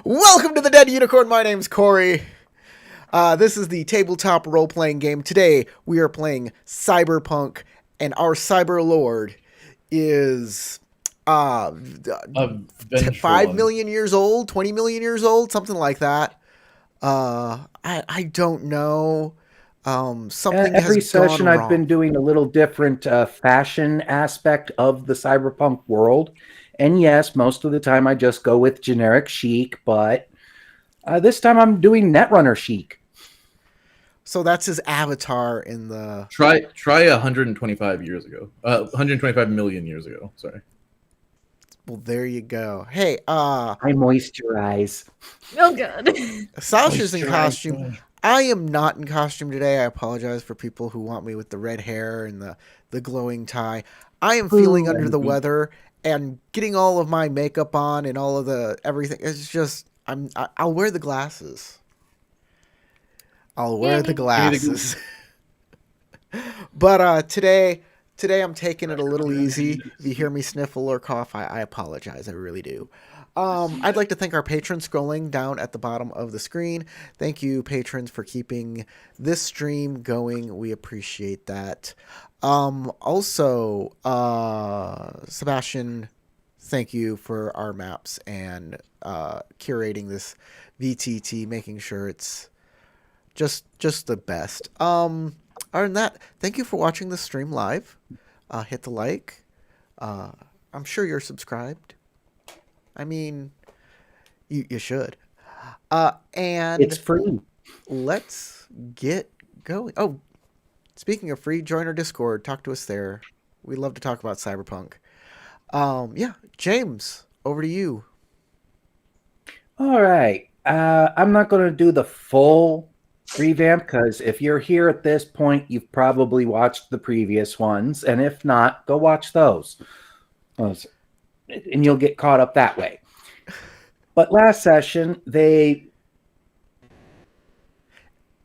Welcome to the Dead Unicorn. My name's Corey. This is the tabletop role-playing game. Today we are playing Cyberpunk, and our cyber lord is A vengeful 5 one. million years old, 20 million years old, something like that. I don't know. Something has Every gone session, I've wrong. been doing a little different fashion aspect of the cyberpunk world. And yes, most of the time I just go with generic chic, but this time I'm doing Netrunner chic. So that's his avatar in the. Try 125 years ago. 125 million years ago. Sorry. Well, there you go. Hey, I moisturize. Oh god. Sasha's in Moisturize, costume. boy. I am not in costume today. I apologize for people who want me with the red hair and the glowing tie. I am feeling under the weather, and getting all of my makeup on and all of the everything. It's just I'll wear the glasses. I'll wear the Yay. glasses. But today I'm taking it a little easy. If you hear me sniffle or cough, I apologize. I really do. I'd like to thank our patrons scrolling down at the bottom of the screen. Thank you, patrons, for keeping this stream going. We appreciate that. Also, Sebastian, thank you for our maps and curating this VTT, making sure it's just the best. Other than that, thank you for watching the stream live. Hit the like. I'm sure you're subscribed. I mean, you should. And It's free. let's get going. Oh, speaking of free, join our Discord. Talk to us there. We love to talk about Cyberpunk. Yeah, James, over to you. All right. I'm not going to do the full revamp because if you're here at this point, you've probably watched the previous ones. And if not, go watch those. And you'll get caught up that way. But last session, they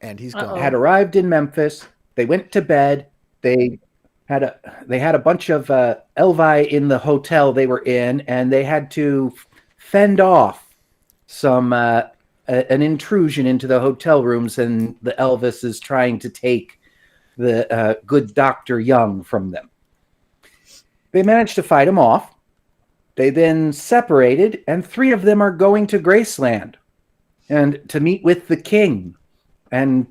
And he's Uh-oh. gone. had arrived in Memphis. They went to bed. They had a bunch of Elvi in the hotel they were in, and they had to fend off some an intrusion into the hotel rooms, and the Elvis is trying to take the good Dr. Young from them. They managed to fight him off. They then separated, and 3 of them are going to Graceland and to meet with the king and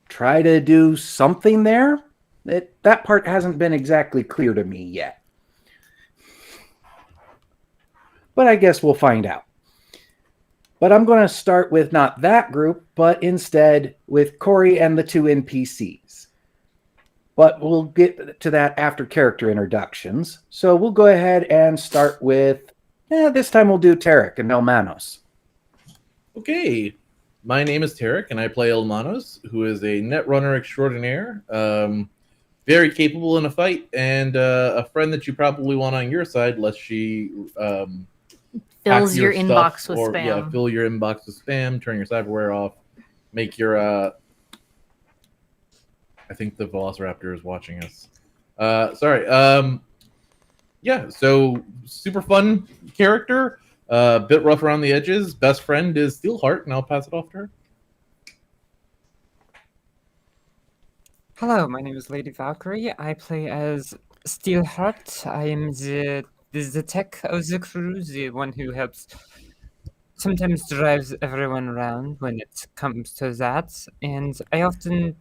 try to do something there. That part hasn't been exactly clear to me yet. But I guess we'll find out. But I'm going to start with not that group, but instead with Corey and the 2 NPCs. But we'll get to that after character introductions. So we'll go ahead and start with, this time we'll do Tarek and Elmanos. Okay. My name is Tarek, and I play Elmanos, who is a netrunner extraordinaire. Very capable in a fight, and a friend that you probably want on your side, lest she Fills hack your stuff inbox with or, spam. Yeah, fill your inbox with spam, turn your cyberware off, make your I think the Velociraptor is watching us. Sorry. Yeah, so super fun character. Bit rough around the edges. Best friend is Steelheart, and I'll pass it off to her. Hello, my name is Lady Valkyrie. I play as Steelheart. I am the tech of the crew, the one who helps sometimes drives everyone around when it comes to that. And I often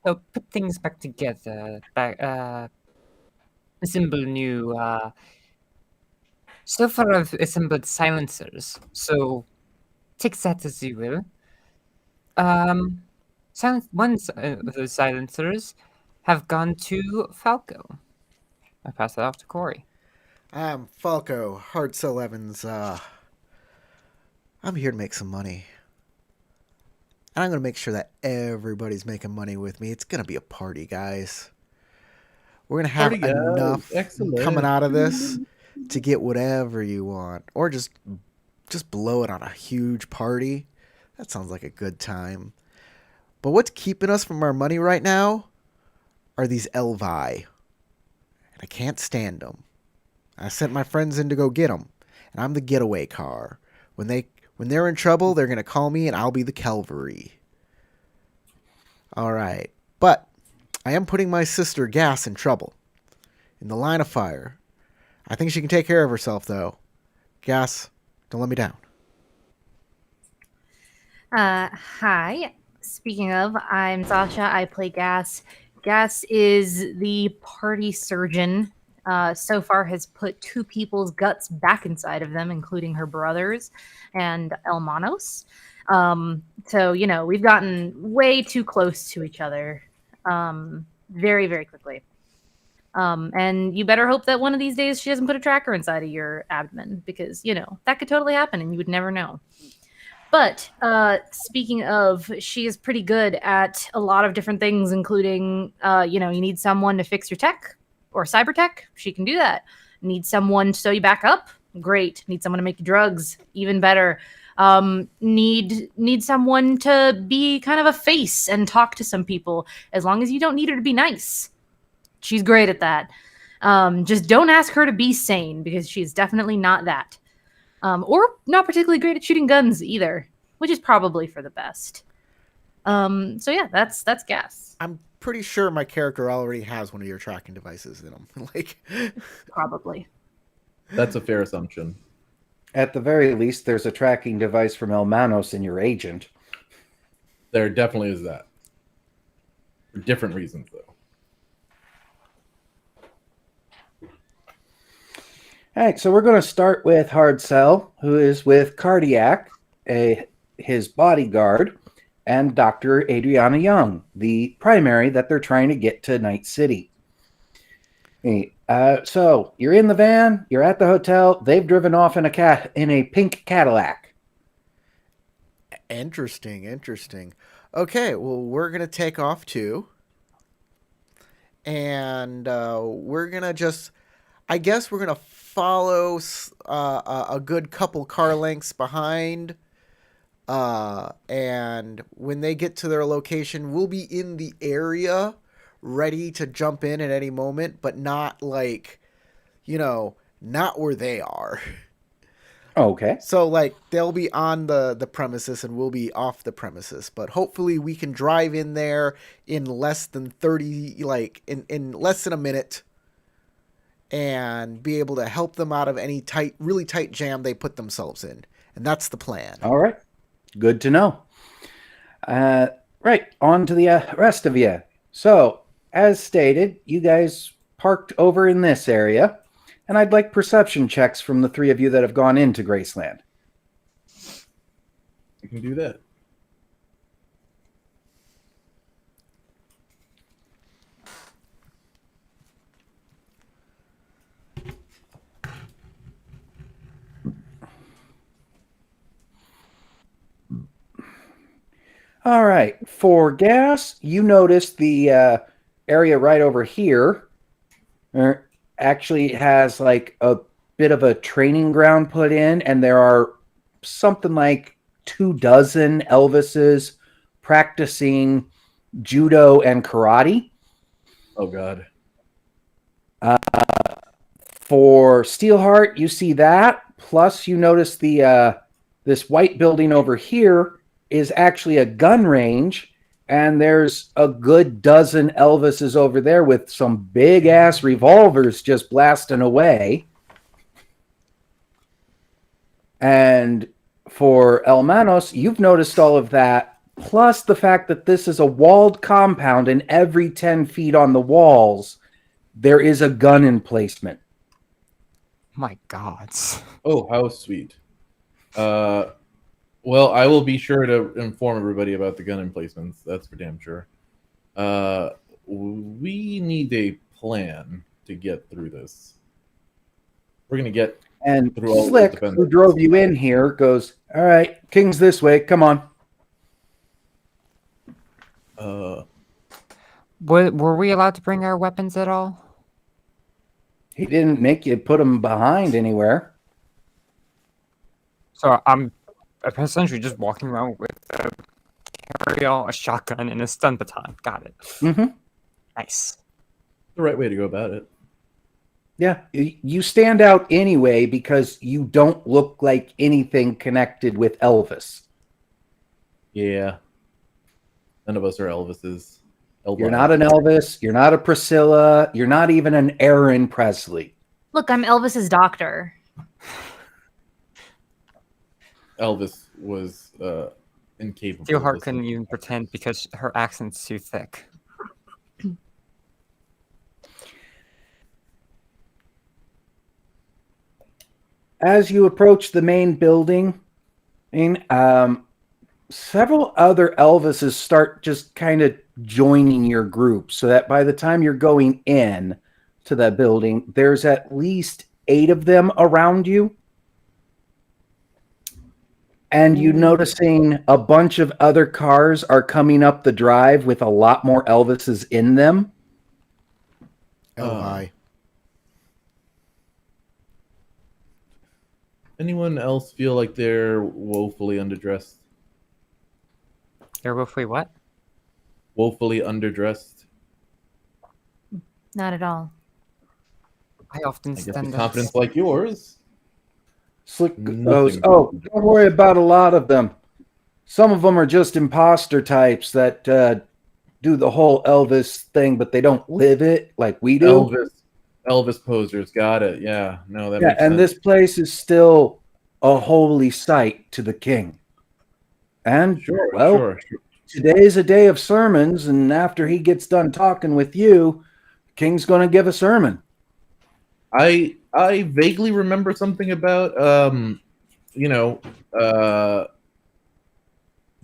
help put things back together, assemble new. So far, I've assembled silencers. So take that as you will. One of those silencers have gone to Falco. I pass it off to Corey. I'm Falco, Hearts 11's. I'm here to make some money. And I'm going to make sure that everybody's making money with me. It's going to be a party, guys. We're going to have Party, guys. enough Excellent. coming out of this to get whatever you want. Or just blow it on a huge party. That sounds like a good time. But what's keeping us from our money right now are these Elvi. And I can't stand them. I sent my friends in to go get them. And I'm the getaway car. When When they're in trouble, they're going to call me and I'll be the cavalry. All right. But I am putting my sister Gas in trouble. In the line of fire. I think she can take care of herself, though. Gas, don't let me down. Hi. Speaking of, I'm Sasha. I play Gas. Gas is the party surgeon. So far has put 2 people's guts back inside of them, including her brothers and Elmanos. So, we've gotten way too close to each other very, very quickly. And you better hope that one of these days she doesn't put a tracker inside of your abdomen because, that could totally happen and you would never know. But speaking of, she is pretty good at a lot of different things, including, you need someone to fix your tech or cyber tech. She can do that. Need someone to sew you back up? Great. Need someone to make you drugs? Even better. Need someone to be kind of a face and talk to some people, as long as you don't need her to be nice. She's great at that. Just don't ask her to be sane because she's definitely not that. Or not particularly great at shooting guns either, which is probably for the best. So yeah, that's Gas. I'm pretty sure my character already has one of your tracking devices in him. Probably. That's a fair assumption. At the very least, there's a tracking device from Elmanos in your agent. There definitely is that. For different reasons, though. All right, so we're going to start with Hard Cell, who is with Cardiac, his bodyguard, and Dr. Adriana Young, the primary that they're trying to get to Night City. Hey, so you're in the van, you're at the hotel, they've driven off in a pink Cadillac. Interesting. Okay, well, we're going to take off too. And we're going to just... I guess we're going to follow a good couple car lengths behind. And when they get to their location, we'll be in the area ready to jump in at any moment, but not not where they are. Okay. So they'll be on the premises and we'll be off the premises, but hopefully we can drive in there in less than 30, in less than a minute, and be able to help them out of any really tight jam they put themselves in. And that's the plan. All right. Good to know. Right. On to the rest of you. So, as stated, you guys parked over in this area, and I'd like perception checks from the 3 of you that have gone into Graceland. You can do that. All right. For Gas, you notice the area right over here actually has a bit of a training ground put in, and there are something like 24 Elvises practicing judo and karate. Oh, God. For Steelheart, you see that. Plus, you notice the this white building over here is actually a gun range, and there's a good dozen Elvises over there with some big-ass revolvers just blasting away. And for Elmanos, you've noticed all of that, plus the fact that this is a walled compound, and every 10 feet on the walls, there is a gun emplacement. My God. Oh, how sweet. Well, I will be sure to inform everybody about the gun emplacements. That's for damn sure. We need a plan to get through this. We're going to get And through all Slick, the defendants. who drove you in here, goes, all right, King's this way, come on. Were we allowed to bring our weapons at all? He didn't make you put them behind anywhere. So I'm essentially just walking around with a carry-all, a shotgun, and a stun baton. Got it. Mm-hmm. Nice. The right way to go about it. Yeah, you stand out anyway because you don't look like anything connected with Elvis. Yeah. None of us are Elvises. You're not an Elvis. You're not a Priscilla. You're not even an Aaron Presley. Look, I'm Elvis's doctor. Elvis was incapable. Steelheart of couldn't listening. even pretend because her accent's too thick. As you approach the main building, several other Elvises start just kind of joining your group, so that by the time you're going in to that building, there's at least 8 of them around you. And you noticing a bunch of other cars are coming up the drive with a lot more Elvises in them. Oh, hi. Anyone else feel like they're woefully underdressed? You're woefully what? Woefully underdressed. Not at all. I often I guess stand with confidence like yours. Slick Nothing goes, oh, don't worry about a lot of them. Some of them are just imposter types that do the whole Elvis thing, but they don't live it like we do. Elvis posers. Got it. Yeah. No, that Yeah, makes and sense. this place is still a holy sight to the king. And, Sure. today's a day of sermons, and after he gets done talking with you, the king's going to give a sermon. I vaguely remember something about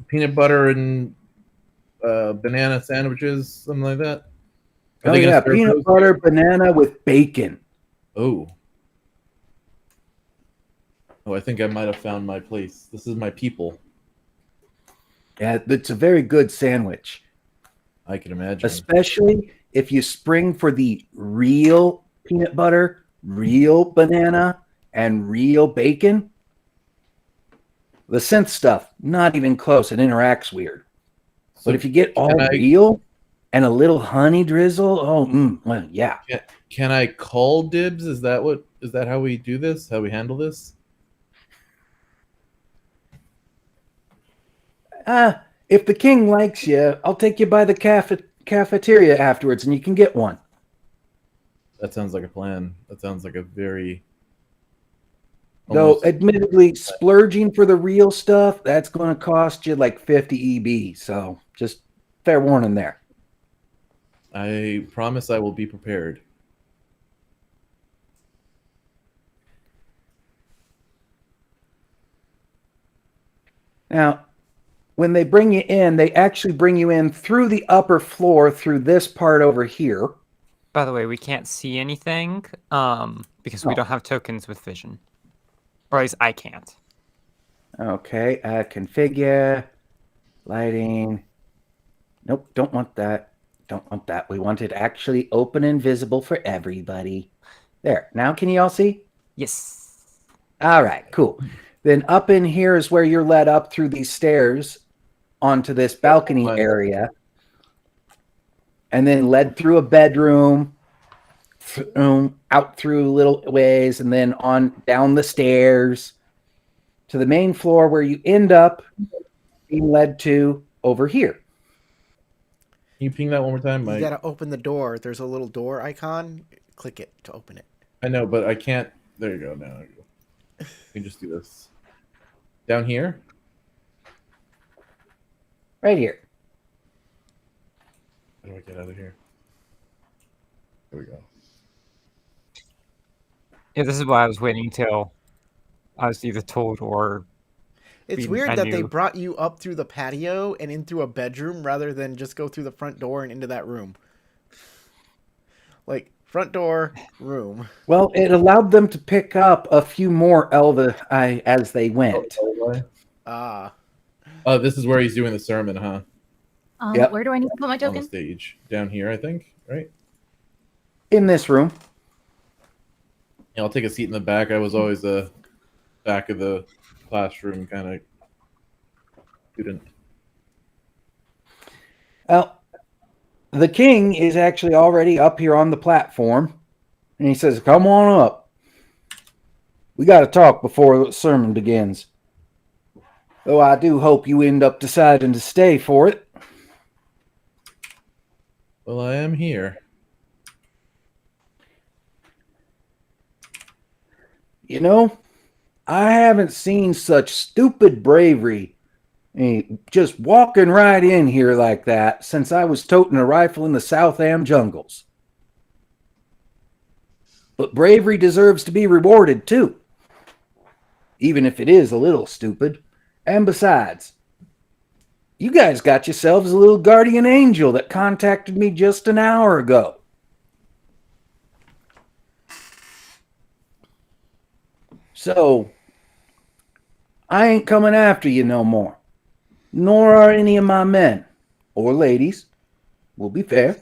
peanut butter and banana sandwiches, something like that. Are Oh, they gonna yeah, serve peanut those? butter, banana with bacon. Oh, I think I might have found my place. This is my people. Yeah, it's a very good sandwich, I can imagine. especially if you spring for the real peanut butter, real banana, and real bacon. The synth stuff, not even close. It interacts weird. So But if you get all I- real and a little honey drizzle, well, yeah. can I call dibs? Is that how we do this? How we handle this? If the king likes you, I'll take you by the cafeteria afterwards, and you can get one. That sounds like a plan. That sounds like a very Though, almost- admittedly, splurging for the real stuff, that's going to cost you like 50 EB. So, just fair warning there. I promise I will be prepared. Now, when they bring you in, they actually bring you in through the upper floor through this part over here. By the way, we can't see anything because we Oh. don't have tokens with vision. Or at least I can't. Okay, configure, lighting. Nope, don't want that. Don't want that. We want it actually open and visible for everybody. There. Now can you all see? Yes. All right, cool. Then up in here is where you're led up through these stairs onto this balcony area. And then led through a bedroom, out through little ways, and then on down the stairs to the main floor where you end up being led to over here. Can you ping that one more time? You gotta open the door. There's a little door icon. Click it to open it. I know, but I can't. There you go. Now you can just do this. Down here? Right here. How do I get out of here? There we go. Yeah, this is why I was waiting till I was either told or It's weird that they brought you up through the patio and in through a bedroom rather than just go through the front door and into that room. Like, front door, room. Well, it allowed them to pick up a few more Elva as they went. Ah. Oh, this is where he's doing the sermon, huh? Yep. Where do I need to put my On the token? stage. Down here, I think, right? In this room. Yeah, I'll take a seat in the back. I was always the back of the classroom kind of student. Well, the king is actually already up here on the platform. And he says, "Come on up. We got to talk before the sermon begins. Though I do hope you end up deciding to stay for it." Well, I am here. You know, I haven't seen such stupid bravery, just walking right in here like that, since I was toting a rifle in the South Am jungles. But bravery deserves to be rewarded too, even if it is a little stupid. And besides, you guys got yourselves a little guardian angel that contacted me just an hour ago. So, I ain't coming after you no more. Nor are any of my men. Or ladies. We'll be fair.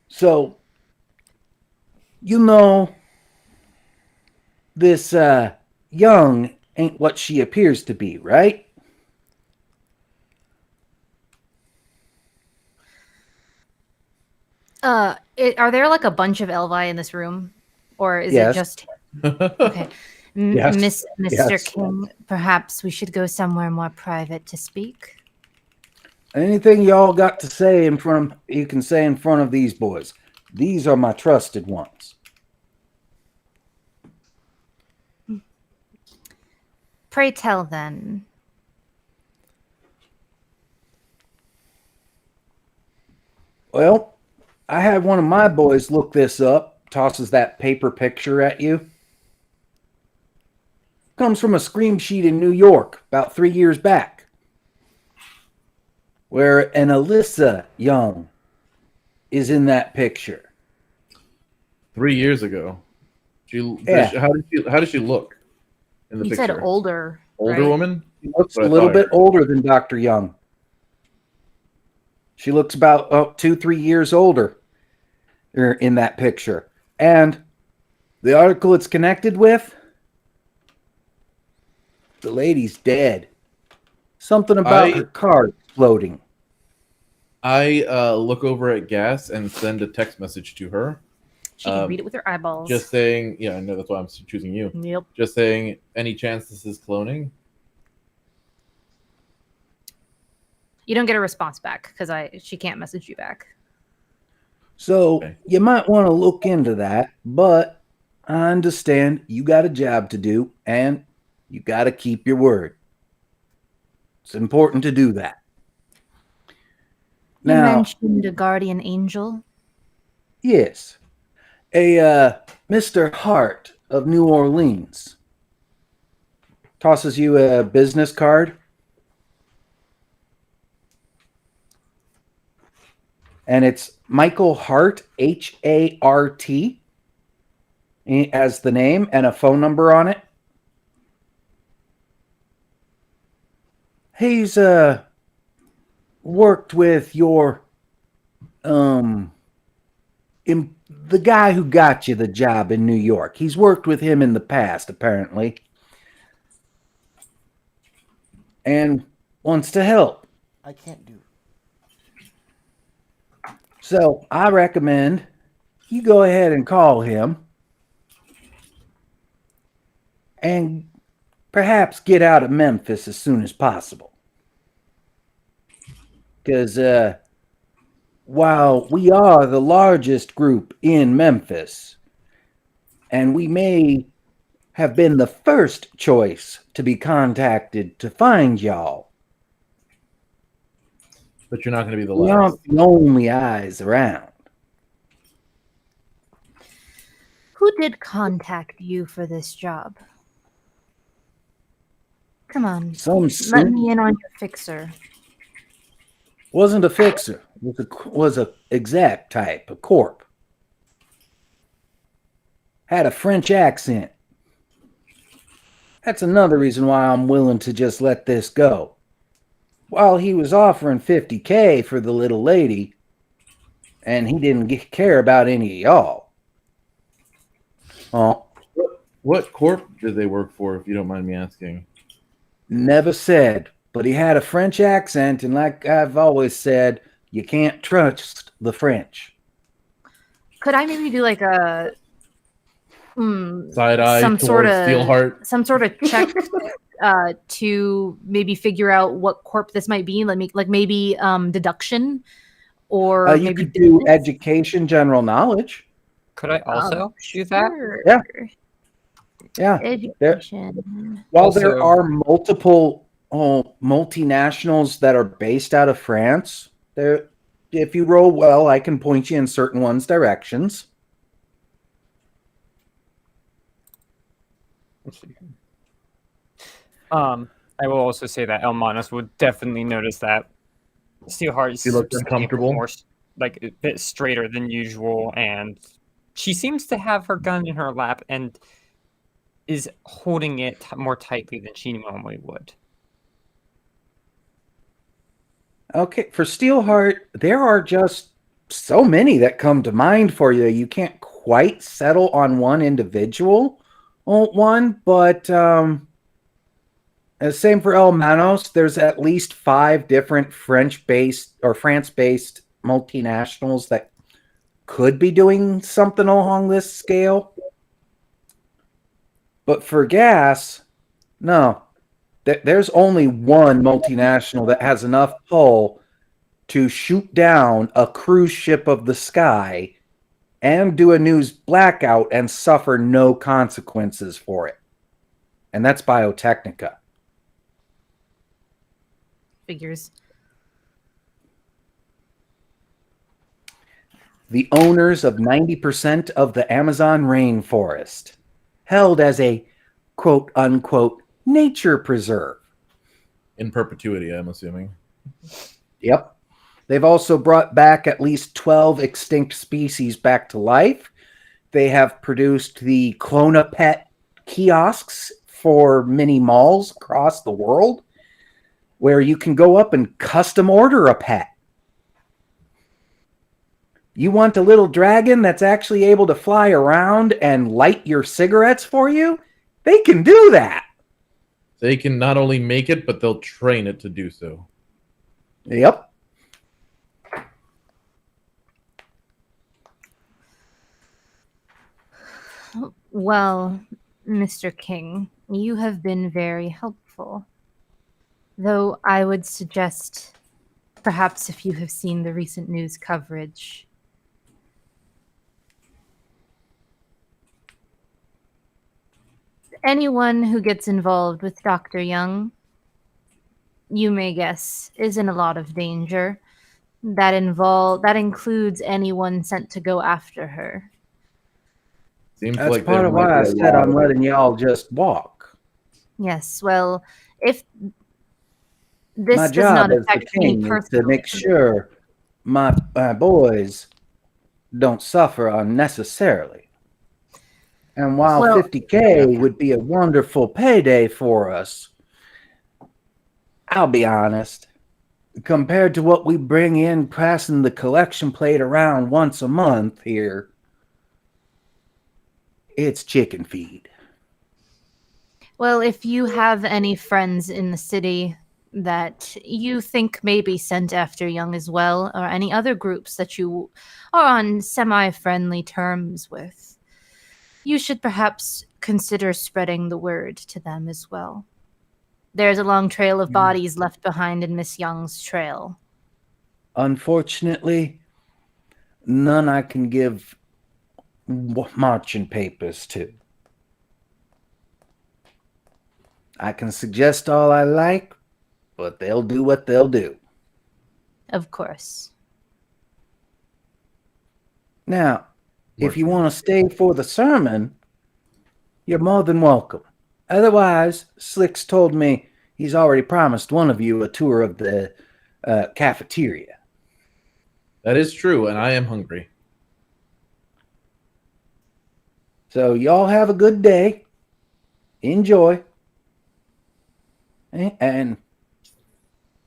So, you know, this young ain't what she appears to be, right? Are there like a bunch of Elvi in this room, or is Yes. it just okay? Yes. Mr. Yes. King, perhaps we should go somewhere more private to speak. Anything y'all got to say you can say in front of these boys. These are my trusted ones. Pray tell then. Well, I had one of my boys look this up, tosses that paper picture at you. Comes from a scream sheet in New York about 3 years back, where an Alyssa Young is in that picture. 3 years ago. Yeah. How does she look in the You picture? said older. Older right? woman? She looks a That's what I little thought I bit older than Dr. Young. She looks about 2-3 years older in that picture. And the article it's connected with, the lady's dead. Something about her car exploding. I look over at Gas and send a text message to her. She can read it with her eyeballs. Just saying, yeah, I know that's why I'm choosing you. Yep. Just saying, any chance this is cloning? You don't get a response back because she can't message you back. So Okay. you might want to look into that, but I understand you got a job to do and you got to keep your word. It's important to do that. You Now, mentioned a guardian angel. yes, a Mr. Hart of New Orleans tosses you a business card. And it's Michael Hart, H-A-R-T, as the name and a phone number on it. He's worked with your the guy who got you the job in New York. He's worked with him in the past, apparently, and wants to help. I can't do. So I recommend you go ahead and call him and perhaps get out of Memphis as soon as possible. Because while we are the largest group in Memphis, and we may have been the first choice to be contacted to find y'all, But you're not going to be the we last. aren't the only eyes around. Who did contact you for this job? Come on. Some Let suit me in on your fixer. wasn't a fixer. Was a exec type, a corp. Had a French accent. That's another reason why I'm willing to just let this go. While he was offering $50K for the little lady, and he didn't care about any of y'all. Oh, What corp did they work for, if you don't mind me asking? never said, but he had a French accent, and like I've always said, you can't trust the French. Could I maybe do like a Side eye some towards Steelheart. some sort of check to maybe figure out what corp this might be? Like maybe deduction or You maybe could do business? education, general knowledge. Could I also do that? Sure. Yeah. Yeah. Education. While there Also- are multiple multinationals that are based out of France, there, if you roll well, I can point you in certain ones' directions. Let's see. I will also say that Elmanos would definitely notice that Steelheart She looks is uncomfortable. more like a bit straighter than usual, and she seems to have her gun in her lap and is holding it more tightly than she normally would. Okay, for Steelheart, there are just so many that come to mind for you. You can't quite settle on one individual one, but same for El Manos. There's at least 5 different French-based or France-based multinationals that could be doing something along this scale. But for gas, no. There's only one multinational that has enough pull to shoot down a cruise ship of the sky and do a news blackout and suffer no consequences for it. And that's Biotechnica. Figures. The owners of 90% of the Amazon rainforest, held as a quote unquote nature preserve. In perpetuity, I'm assuming. Yep. They've also brought back at least 12 extinct species back to life. They have produced the Clonapet kiosks for mini malls across the world where you can go up and custom order a pet. You want a little dragon that's actually able to fly around and light your cigarettes for you? They can do that. They can not only make it, but they'll train it to do so. Yep. Well, Mr. King, you have been very helpful. Though I would suggest, perhaps if you have seen the recent news coverage, anyone who gets involved with Dr. Young, you may guess, is in a lot of danger. That includes anyone sent to go after her. Seems That's like part there of might why I be a said lot I'm of- letting y'all just walk. Yes, well, if this My does job not as the affect me king is to personally, make sure my boys don't suffer unnecessarily. And while Well- 50K would be a wonderful payday for us, I'll be honest, compared to what we bring in passing the collection plate around once a month here, it's chicken feed. well, if you have any friends in the city that you think may be sent after Young as well, or any other groups that you are on semi-friendly terms with, you should perhaps consider spreading the word to them as well. There's a long trail of bodies left behind in Miss Young's trail. Unfortunately, none I can give marching papers to. I can suggest all I like, but they'll do what they'll do. Of course. Now, if you want to stay for the sermon, you're more than welcome. Otherwise, Slick's told me he's already promised one of you a tour of the cafeteria. That is true, and I am hungry. So y'all have a good day. Enjoy. And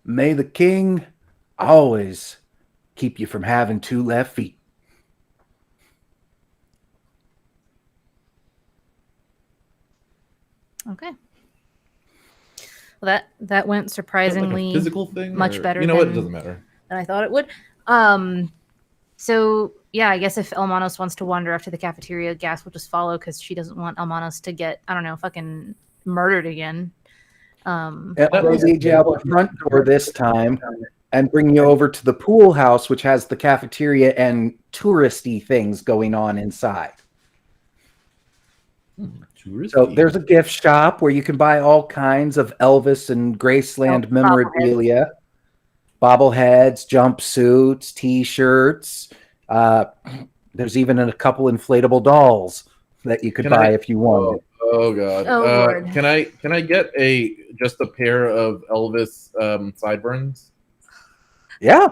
may the king always keep you from having 2 left feet. Okay. Well, that went Is that surprisingly like a physical thing, much or- better You know what? It than- doesn't matter. than I thought it would. So yeah, I guess if Elmanos wants to wander off to the cafeteria, Gas will just follow because she doesn't want Elmanos to get, I don't know, fucking murdered again. And That they was lead you out the front door this time and bring you over to the pool house, which has the cafeteria and touristy things going on inside. touristy. So there's a gift shop where you can buy all kinds of Elvis and Graceland Oh, memorabilia, bobbleheads, jumpsuits, T-shirts. There's even a couple inflatable dolls that you could Can buy I- if you wanted. Oh god. Oh, Lord. Can I get just a pair of Elvis sideburns? Yeah.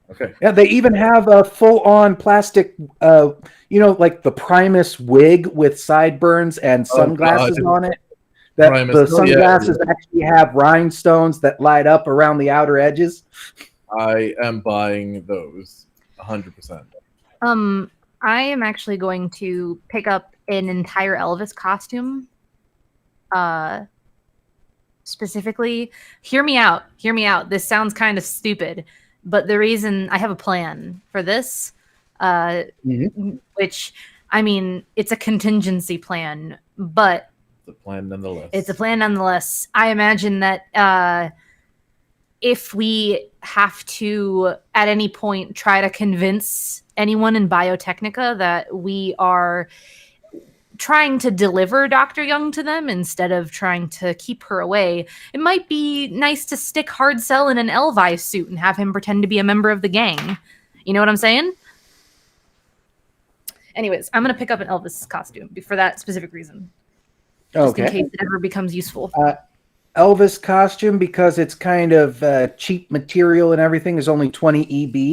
Okay. Yeah, they even have a full-on plastic, like the Primus wig with sideburns and sunglasses God. on it. That Primus. the Oh, yeah. sunglasses actually have rhinestones that light up around the outer edges. I am buying those 100%. I am actually going to pick up an entire Elvis costume. Specifically, hear me out. Hear me out. This sounds kind of stupid, but the reason I have a plan for this, which I mean, it's a contingency plan, but It's a plan nonetheless. it's a plan nonetheless. I imagine that if we have to at any point try to convince anyone in Biotechnica that we are trying to deliver Dr. Young to them instead of trying to keep her away, it might be nice to stick Hard Cell in an Elvi suit and have him pretend to be a member of the gang. You know what I'm saying? Anyways, I'm going to pick up an Elvis costume for that specific reason. Just in case it ever becomes useful. Elvis costume, because it's kind of cheap material and everything, is only 20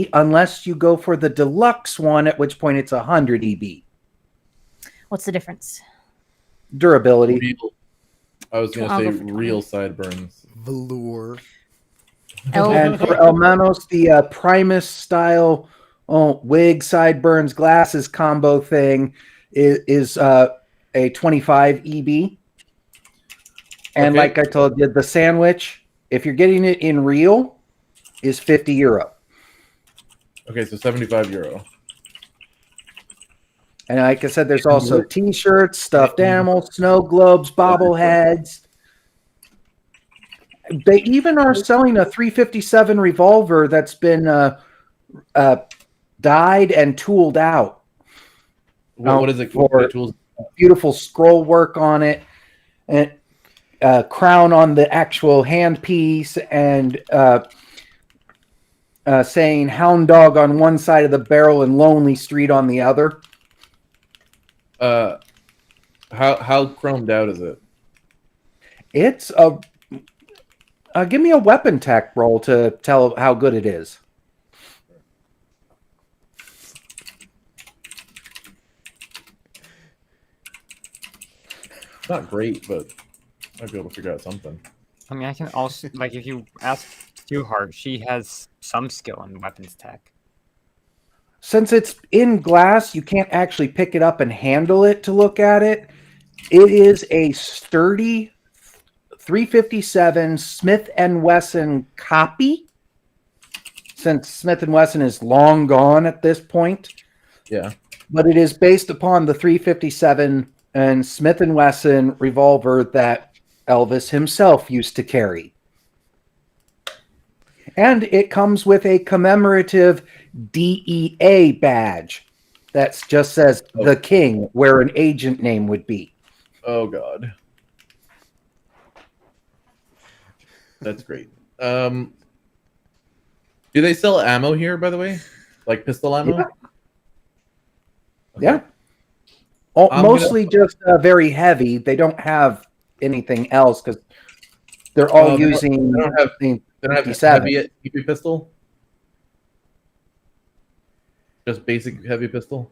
EB, unless you go for the deluxe one, at which point it's 100 EB. What's the difference? Durability. I was going I'll to go say for 20. real sideburns. Velour. And for Elmanos, the Primus style wig, sideburns, glasses combo thing is a 25 EB. And Okay. like I told you, the sandwich, if you're getting it in real, is €50. Okay, so €75. And like I said, there's also T-shirts, stuffed animals, snow globes, bobbleheads. They even are selling a 357 revolver that's been dyed and tooled out. What is it? For Tools? beautiful scroll work on it, and crown on the actual handpiece, and saying "Hound Dog" on one side of the barrel and "Lonely Street" on the other. How chromed out is it? It's a give me a weapon tech roll to tell how good it is. Not great, but I'd be able to figure out something. I mean, I can also, like, if you ask Steelheart, she has some skill in weapons tech. Since it's in glass, you can't actually pick it up and handle it to look at it. It is a sturdy 357 Smith & Wesson copy. Since Smith & Wesson is long gone at this point. Yeah. But it is based upon the 357 and Smith & Wesson revolver that Elvis himself used to carry. And it comes with a commemorative DEA badge that just says The King, where an agent name would be. Oh god. That's great. Do they sell ammo here, by the way? Like pistol ammo? Yeah. Okay. Yeah. Mostly just very heavy. They don't have anything else because they're all using They don't have the They don't have 57. heavy pistol? Just basic heavy pistol?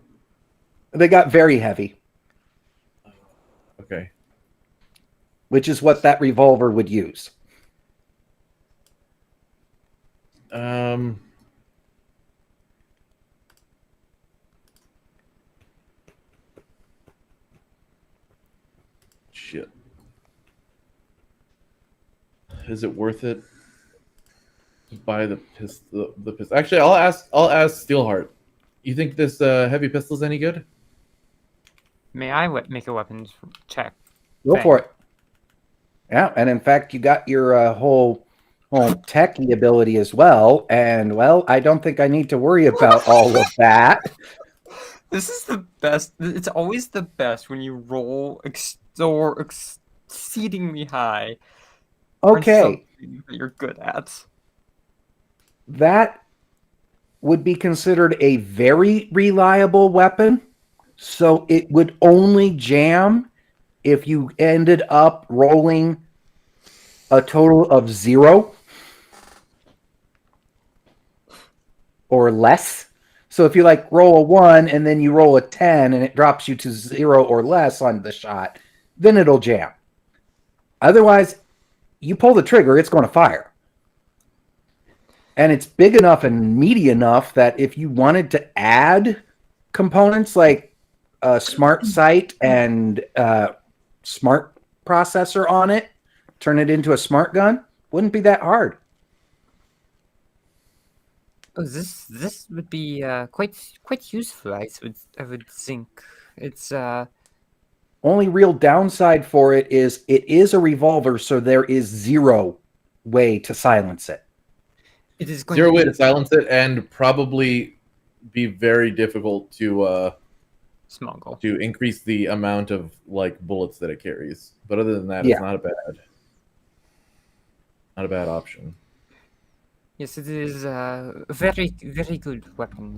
They got very heavy, Okay. which is what that revolver would use. Shit. Is it worth it to buy the pistol? Actually, I'll ask Steelheart. You think this heavy pistol's any good? May I make a weapons check? Go Bang. for it. Yeah, and in fact, you got your whole techie ability as well. And well, I don't think I need to worry about all of that. This is the best. It's always the best when you roll exceedingly high. for Okay, something that you're good at. that would be considered a very reliable weapon. So it would only jam if you ended up rolling a total of 0 or less. So if you like roll a 1 and then you roll a 10 and it drops you to 0 or less on the shot, then it'll jam. Otherwise, you pull the trigger, it's going to fire. And it's big enough and meaty enough that if you wanted to add components like a smart sight and smart processor on it, turn it into a smart gun, wouldn't be that hard. Oh, this would be quite useful. I would think it's Only real downside for it is a revolver, so there is 0 way to silence it. it is going 0 to way be to silence it, and probably be very difficult to smuggle. increase the amount of like bullets that it carries. But other than that, Yeah. it's not a bad option. Yes, it is a very very good weapon.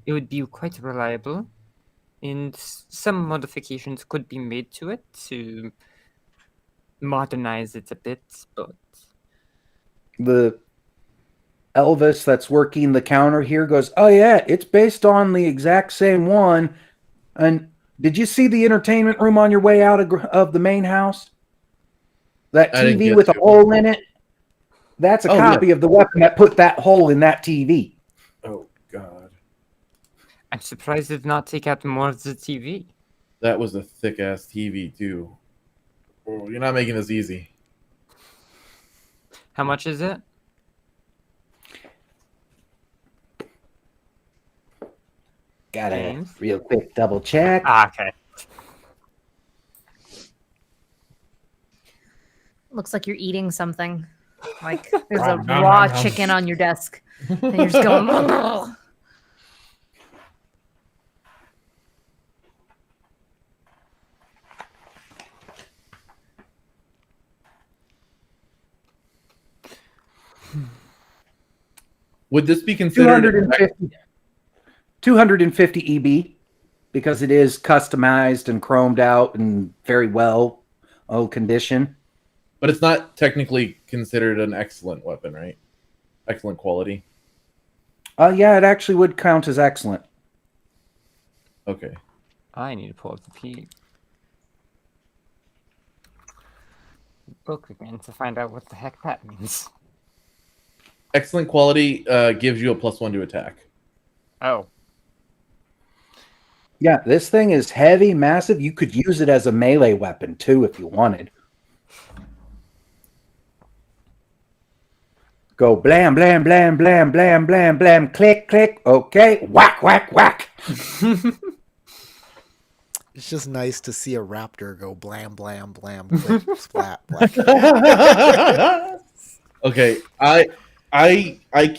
It would be quite reliable, and some modifications could be made to it to modernize it a bit, but The Elvis that's working the counter here goes, "Oh yeah, it's based on the exact same one." And did you see the entertainment room on your way out of the main house? That I didn't TV get with a to. hole in it? That's a Oh, copy of the weapon that put that hole in that TV. Oh God, I'm surprised it did not take out more of the TV. that was a thick ass TV too. Oh, you're not making this easy. How much is it? Got a James? real quick double check. Ah, okay. Looks like you're eating something. Like there's a Nom, nom, raw nom, nom. chicken on your desk. And you're just going, "Ugh." Would this be considered? 250 EB because it is customized and chromed out and very well condition. But it's not technically considered an excellent weapon, right? Excellent quality. Yeah, it actually would count as excellent. Okay. I need to pull up the book again to find out what the heck that means. Excellent quality gives you a +1 to attack. Oh, Yeah, this thing is heavy, massive. You could use it as a melee weapon too if you wanted. Go blam, blam, blam, blam, blam, blam, blam, click, click. Okay, whack, whack, whack. It's just nice to see a raptor go blam blam blam click splat black. Okay, I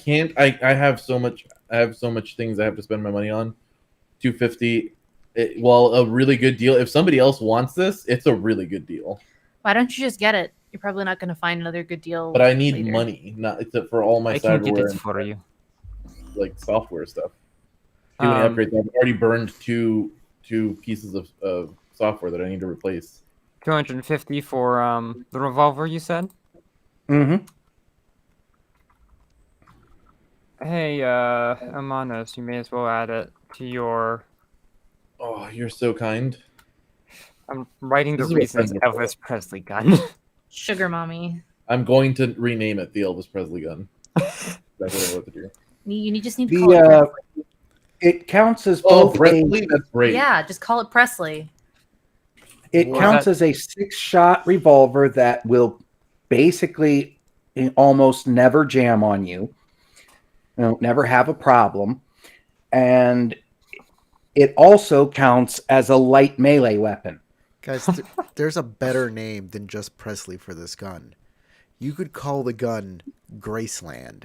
can't. I have so much. I have so much things I have to spend my money on. 250. Well, a really good deal. If somebody else wants this, it's a really good deal. Why don't you just get it? You're probably not going to find another good deal. But I need later. money, not for all my I can get cyberware it and for you. like software stuff. Do any upgrades? I've already burned two pieces of software that I need to replace. 250 for the revolver you said? Mm-hmm. Hey, Amanos, you may as well add it to your. Oh, you're so kind. I'm writing the This is what reasons friends are for. Elvis Presley gun. Sugar mommy. I'm going to rename it the Elvis Presley gun. That's what I want to do. You just need to call it The Presley. it counts as Oh, both Presley, that's great. Yeah, just call it Presley. It What? counts as a 6-shot revolver that will basically almost never jam on you. never have a problem. And it also counts as a light melee weapon. Guys, there's a better name than just Presley for this gun. You could call the gun Graceland.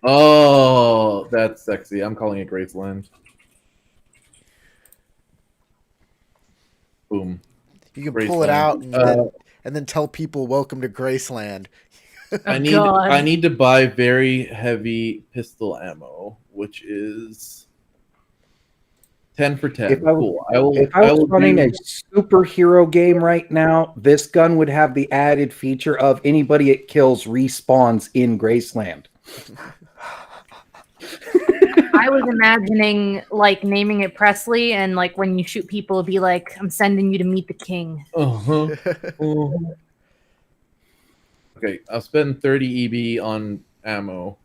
Oh, that's sexy. I'm calling it Graceland. Boom. You can pull it Graceland. out and then tell people, "Welcome to Graceland." I God. need to buy very heavy pistol ammo, which is 10 for 10. If I was, Cool. if I was running a superhero game right now, this gun would have the added feature of anybody it kills respawns in Graceland. I was imagining like naming it Presley, and like when you shoot people, it'd be like, "I'm sending you to meet the king." Uh-huh. Okay, I'll spend 30 EB on ammo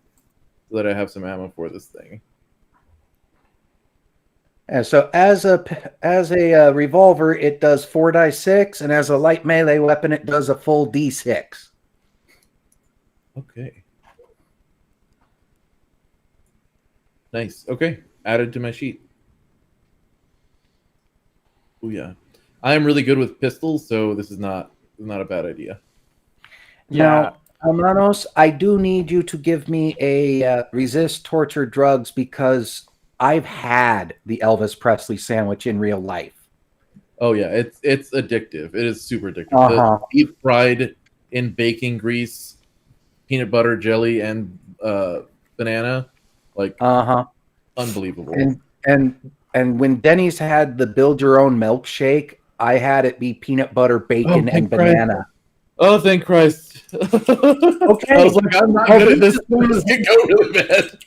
so that I have some ammo for this thing. And so as a revolver, it does 4d6, and as a light melee weapon, it does a full d6. Okay. Nice. Okay, added to my sheet. Oh yeah, I am really good with pistols, so this is not a bad idea. Now, Almanos, I do need you to give me a resist torture drugs because I've had the Elvis Presley sandwich in real life. Oh yeah, it's addictive. It is super addictive. Uh-huh. Deep fried in baking grease, peanut butter, jelly, and banana, like unbelievable. And when Denny's had the build your own milkshake, I had it be peanut butter, bacon, and banana. Oh, thank Christ! Okay, I was like, I'm not good at this. This is gonna go really bad.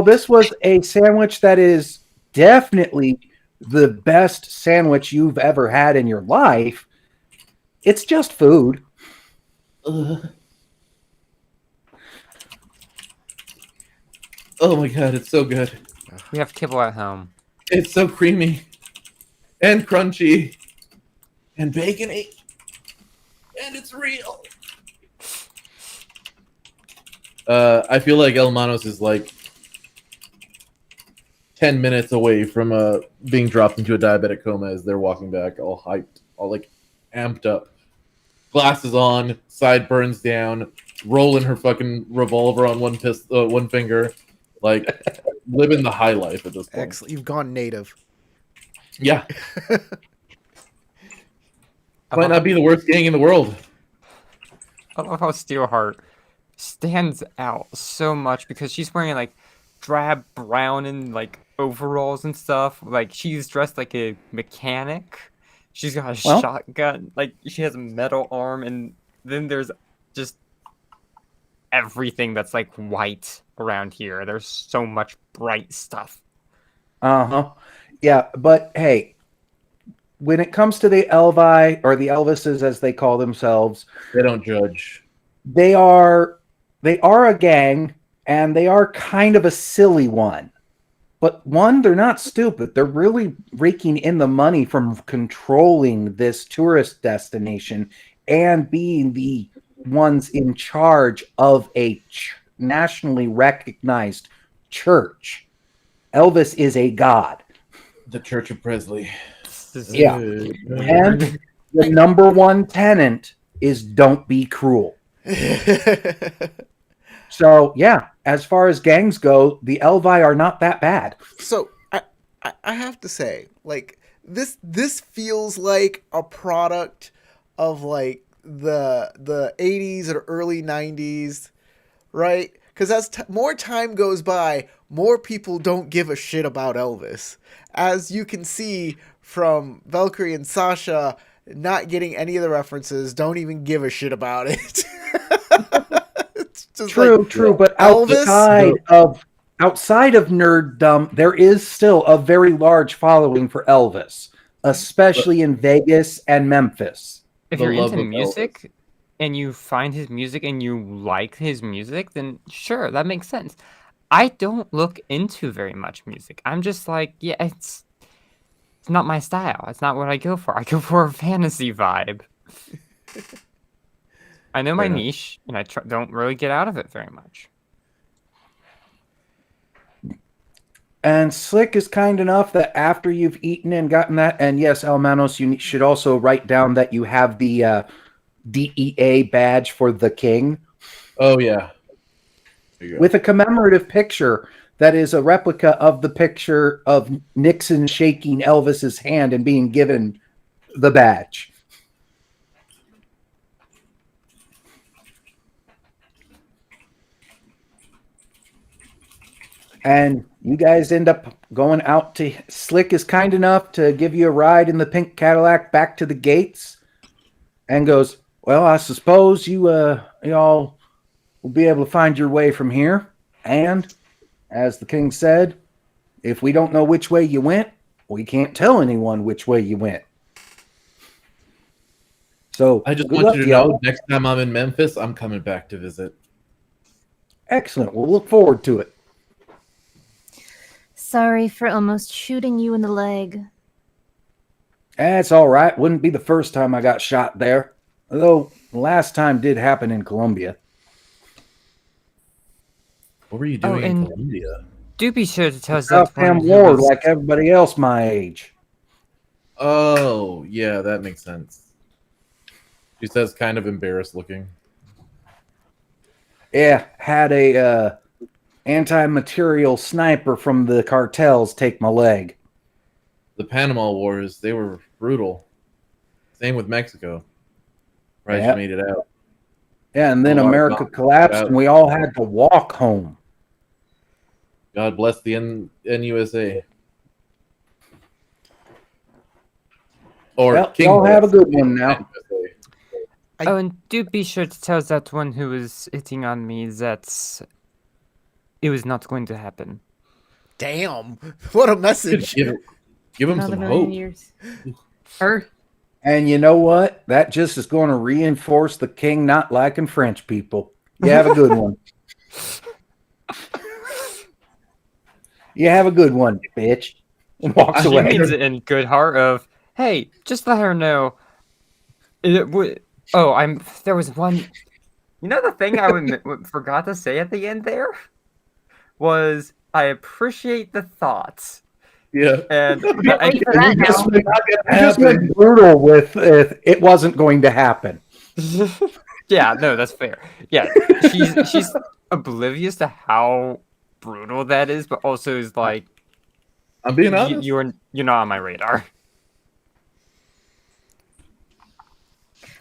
This was a sandwich that is definitely the best sandwich you've ever had in your life. It's just food. Oh my god, it's so good. We have kibble at home. It's so creamy and crunchy and bacony, and it's real. I feel like El Manos is like 10 minutes away from being dropped into a diabetic coma as they're walking back, all hyped, all like amped up. Glasses on, sideburns down, rolling her fucking revolver on one finger, like living the high life at this point. Excellent. You've gone native. Yeah. Might not be the worst gang in the world. I love how Steelheart stands out so much because she's wearing like drab brown and like overalls and stuff. Like she's dressed like a mechanic. She's got a shotgun. Like she has a metal arm, and then there's just everything that's like white around here. There's so much bright stuff. Yeah, but hey, when it comes to the Elvi, or the Elvises as they call themselves, They don't judge. they are a gang, and they are kind of a silly one. But one, they're not stupid. They're really raking in the money from controlling this tourist destination and being the ones in charge of a nationally recognized church. Elvis is a god. The Church of Presley. Yeah. And the number one tenant is don't be cruel. So, yeah, as far as gangs go, the Elvi are not that bad. So I have to say, like, this feels like a product of like the 80s or early 90s, right? Because as more time goes by, more people don't give a shit about Elvis. As you can see from Valkyrie and Sasha not getting any of the references, don't even give a shit about it. It's just True, but Elvis, outside of nerddom, there is still a very large following for Elvis, especially in Vegas and Memphis. If The you're love into of music and you find his music and you like his music, then sure, that makes sense. I don't look into very much music. I'm just like, yeah, it's not my style. It's not what I go for. I go for a fantasy vibe. I know my Fair enough. niche, and I don't really get out of it very much. And Slick is kind enough that after you've eaten and gotten that, and yes, Almanos, you should also write down that you have the DEA badge for the king Oh yeah. There you go. with a commemorative picture that is a replica of the picture of Nixon shaking Elvis's hand and being given the badge. And you guys end up going out to Slick is kind enough to give you a ride in the pink Cadillac back to the gates and goes, well, I suppose y'all will be able to find your way from here. And as the king said, if we don't know which way you went, we can't tell anyone which way you went. So I just good want luck, you to y'all. know, next time I'm in Memphis, I'm coming back to visit. Excellent. We'll look forward to it. Sorry for almost shooting you in the leg. That's all right. Wouldn't be the first time I got shot there. Although the last time did happen in Colombia. What were you doing in and- Colombia? Do be sure to tell us that Goddamn one who war was- like everybody else my age. Oh, yeah, that makes sense. She says kind of embarrassed looking. Yeah, had a anti-material sniper from the cartels take my leg. The Panama Wars, they were brutal. Same with Mexico. Right, Yep. she made it out. Yeah, and then A lot of America bombs collapsed out. and we all had to walk home. God bless the NUSA. Or Well, King y'all have a bless good one now. NUSA. Oh, and do be sure to tell that one who was hitting on me that it was not going to happen. Damn, what a message. Give him Another some million hope. years. Her. And you know what? That just is going to reinforce the king not liking French people. You have a good one. You have a good one, bitch. And walks She away. means it in good heart of, hey, just let her know. There was one. You know the thing I forgot to say at the end there was I appreciate the thoughts. Yeah. And Wait for that You just, now. you just went brutal with it wasn't going to happen. yeah, no, that's fair. Yeah, she's oblivious to how brutal that is, but also is like, I'm being honest. you're not on my radar.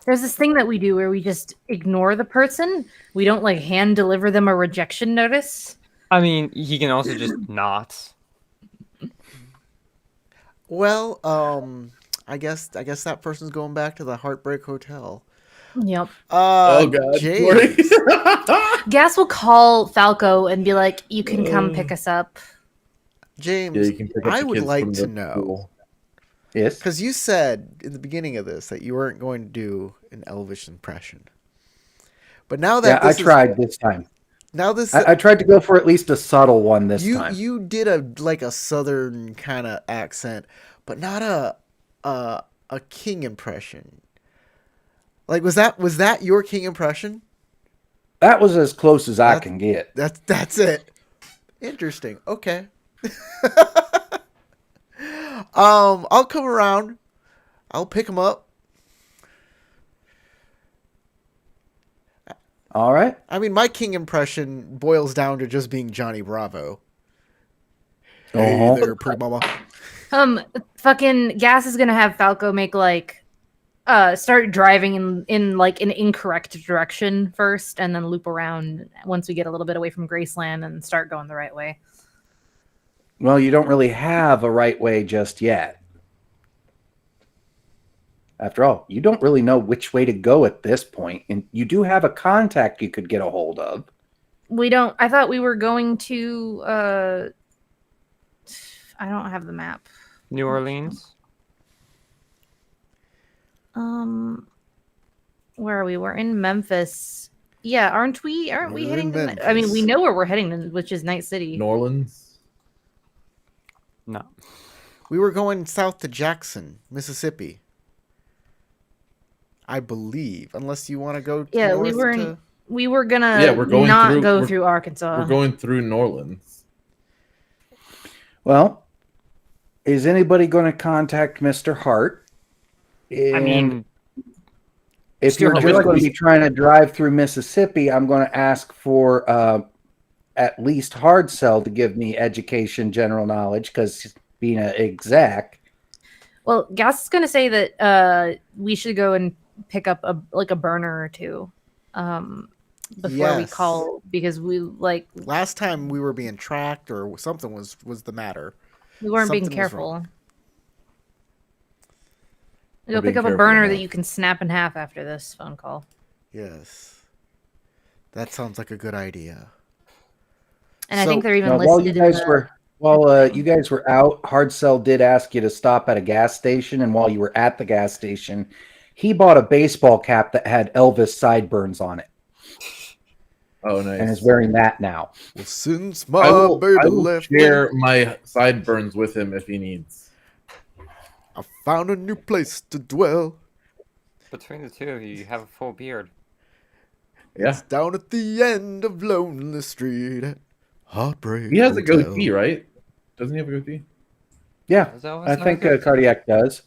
There's this thing that we do where we just ignore the person. We don't like hand deliver them a rejection notice. I mean, he can also just not. Well, I guess that person's going back to the Heartbreak Hotel. Yep. Oh God, James. Gas will call Falco and be like, "You can come pick us up." James, Yeah, you can pick up I the would kids like from to the know, pool. Yes. because you said in the beginning of this that you weren't going to do an Elvish impression, but now Yeah, that I this is- tried this time. now this I tried to go for at least a subtle one this you time. you did a southern kind of accent, but not a king impression. Like was that your king impression? That was as close as I can get. That's it. Interesting. Okay. I'll come around. I'll pick him up. All right. I mean, my king impression boils down to just being Johnny Bravo. Hey Uh-huh. there, pretty mama. Fucking Gas is gonna have Falco make like, start driving in like an incorrect direction first, and then loop around once we get a little bit away from Graceland and start going the right way. Well, you don't really have a right way just yet. After all, you don't really know which way to go at this point, and you do have a contact you could get a hold of. We don't. I thought we were going to. I don't have the map. New Orleans. Where are we? We're in Memphis. Yeah, aren't we? Aren't we We're heading in to? I mean, we Memphis. know where we're heading, which is Night City. New Orleans. No. We were going south to Jackson, Mississippi. I believe, unless you want to go Yeah, north we were gonna Yeah, we're going not through- go we're- through Arkansas. We're going through Norlands. Well, is anybody going to contact Mr. Hart? I And mean, if Still, you're I just feel going like to be trying to drive through Mississippi, I'm going to ask for at least hard sell to give me education, general knowledge, because being an exec. Well, Gas is gonna say that we should go and pick up a burner or two before we Yes. call, because we Last time we were being tracked or something was the matter. we weren't being Something was careful. wrong. We'll We're pick being up a careful burner enough. that you can snap in half after this phone call. Yes. That sounds like a good idea. And I think So- they're even Now, listed in the... you guys were out, hard sell did ask you to stop at a gas station, and while you were at the gas station, he bought a baseball cap that had Elvis sideburns on it Oh, and is nice. wearing that now. Well, since I my will, baby I will left share me, my sideburns with him if he needs. I found a new place to dwell. between the two of you, you have a full beard. Yeah. It's down at the end of Lonely Street. Heartbreak. He has a Hotel. goatee, right? Doesn't he have a goatee? Yeah, Is that I think Cardiac does.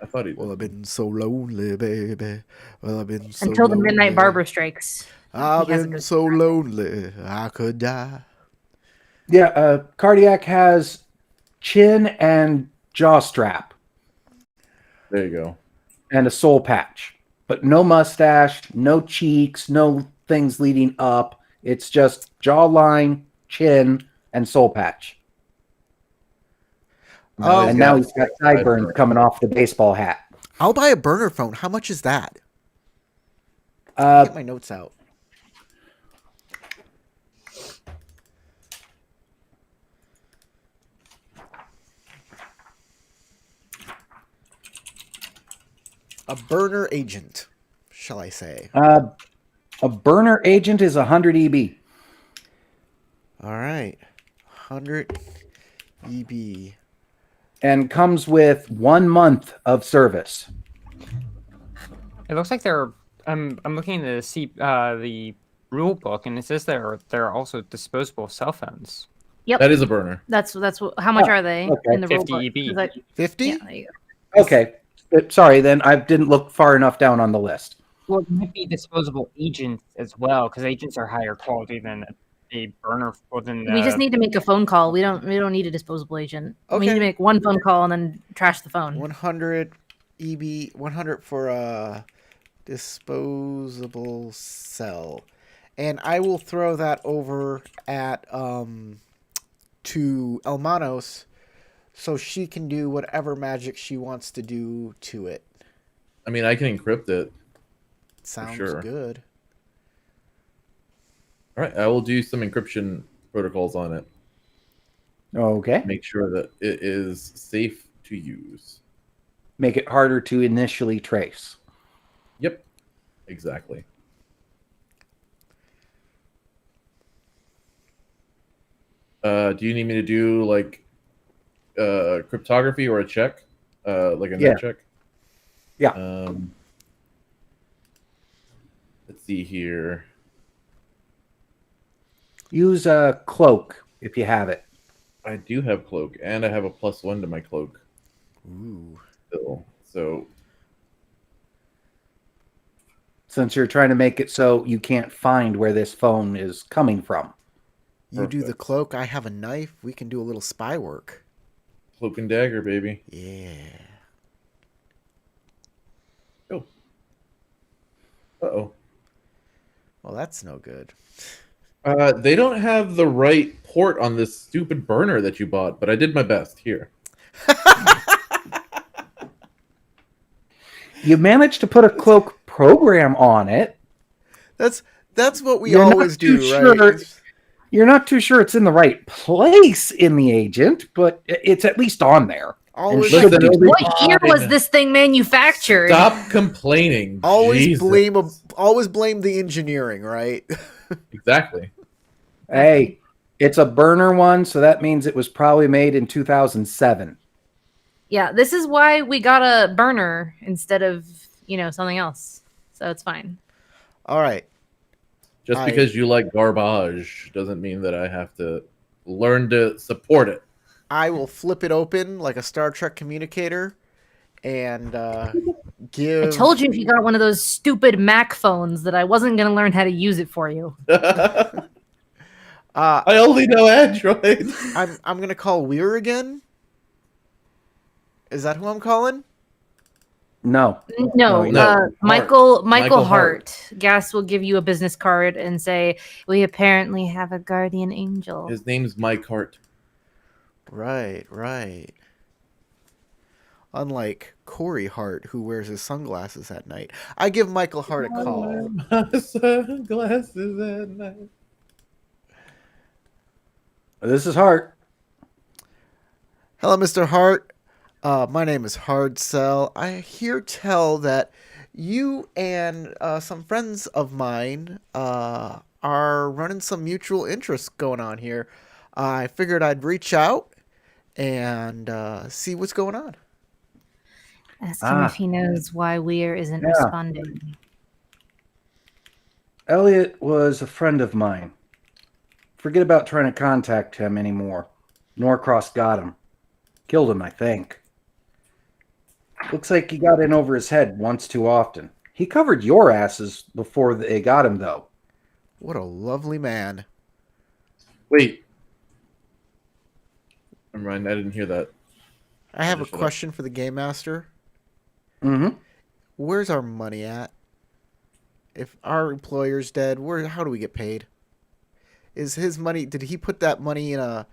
I thought he did. Well, I've been so lonely, baby. Well, I've been so until the midnight lonely. barber strikes. I've He has a been good so time. lonely, I could die. Yeah, Cardiac has chin and jaw strap There you go. and a soul patch, but no mustache, no cheeks, no things leading up. It's just jawline, chin, and soul patch. Oh, And now he's got sideburns coming off the baseball hat. I'll buy a burner phone. How much is that? Get my notes out. A burner agent, shall I say? A burner agent is 100 EB. All right, 100 EB. And comes with 1 month of service. It looks like they're. I'm looking to see the rule book, and it says there are also disposable cell phones. Yep, That is a burner. that's how much Oh, are they okay. in the rule 50 book? EB. Is that- 50? yeah, there you go. Okay. Sorry, then I didn't look far enough down on the list. Well, it might be disposable agents as well, because agents are higher quality than a burner. Or than We just need to make a phone call. We don't need a disposable agent. We need Okay. to make one phone call and then trash the phone. 100 EB, 100 for a disposable cell. And I will throw that over at to Elmanos so she can do whatever magic she wants to do to it. I mean, I can encrypt it. Sounds sure. good. All right, I will do some encryption protocols on it. Okay. Make sure that it is safe to use. Make it harder to initially trace. Yep, exactly. Do you need me to do like cryptography or a check, like a net Yeah. check? Yeah. Let's see here. Use a cloak if you have it. I do have cloak, and I have a +1 to my cloak Ooh. still. So Since you're trying to make it so you can't find where this phone is coming from. You do the Perfect. cloak, I have a knife. We can do a little spy work. cloak and dagger, baby. Yeah. Oh. Uh-oh. Well, that's no good. They don't have the right port on this stupid burner that you bought, but I did my best. Here. You managed to put a cloak program on it. That's what we You're not always too do, sure. right? You're not too sure it's in the right place in the agent, but it's at least on there. Always, should Listen, be it'll be What year was fine. this thing manufactured? Stop complaining. always Jesus. always blame the engineering, right? Exactly. Hey, it's a burner one, so that means it was probably made in 2007. Yeah, this is why we got a burner instead of something else. So it's fine. All right. Just because you like garbage doesn't mean that I have to learn to support it. I will flip it open like a Star Trek communicator and give. I told you if you got one of those stupid Mac phones that I wasn't going to learn how to use it for you. I only know Android. I'm gonna call Weir again. Is that who I'm calling? No. No. Michael Hart. Gas will give you a business card and say, we apparently have a guardian angel. His name's Mike Hart. Right. Unlike Corey Hart, who wears his sunglasses at night. I give Michael Hart a call. Sunglasses at night. This is Hart. Hello, Mr. Hart. My name is Hardcell. I hear tell that you and some friends of mine are running some mutual interests going on here. I figured I'd reach out and see what's going on. Ask him if he knows why Weir isn't responding. Elliot was a friend of mine. Forget about trying to contact him anymore. Norcross got him. Killed him, I think. Looks like he got in over his head once too often. He covered your asses before they got him, though. What a lovely man. Wait. Never mind, I didn't hear that. I have a question for the Game Master. Mm-hmm. Where's our money at? If our employer's dead, how do we get paid? Is his money? Did he put that money in a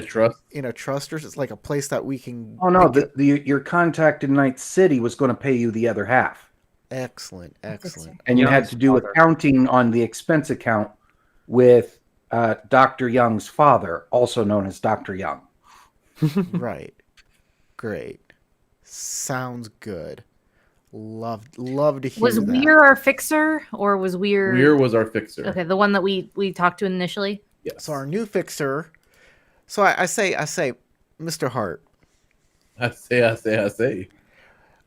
trust? In a trust, or is it like a place that we can? Oh no, your contact in Night City was going to pay you the other half. Excellent. And you had to do accounting on the expense account with Dr. Young's father, also known as Dr. Young. Right. Great. Sounds good. Love to hear Was that. Weir our fixer, or was Weir? Weir was our fixer. Okay, the one that we talked to initially. Yes. So our new fixer. So I say, Mr. Hart. I say.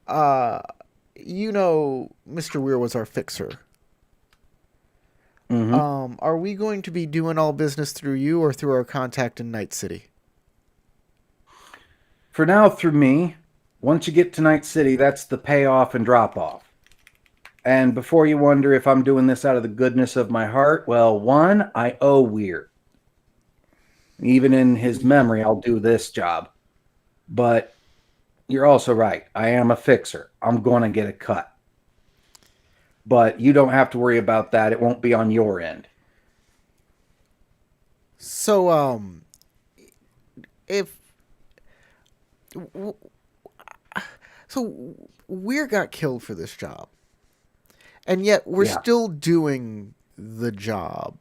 Mr. Weir was our fixer. Mm-hmm. Are we going to be doing all business through you or through our contact in Night City? For now, through me. Once you get to Night City, that's the payoff and drop off. And before you wonder if I'm doing this out of the goodness of my heart, well, one, I owe Weir. Even in his memory, I'll do this job. But you're also right. I am a fixer. I'm going to get a cut. But you don't have to worry about that. It won't be on your end. So, So Weir got killed for this job. And yet we're still doing the job.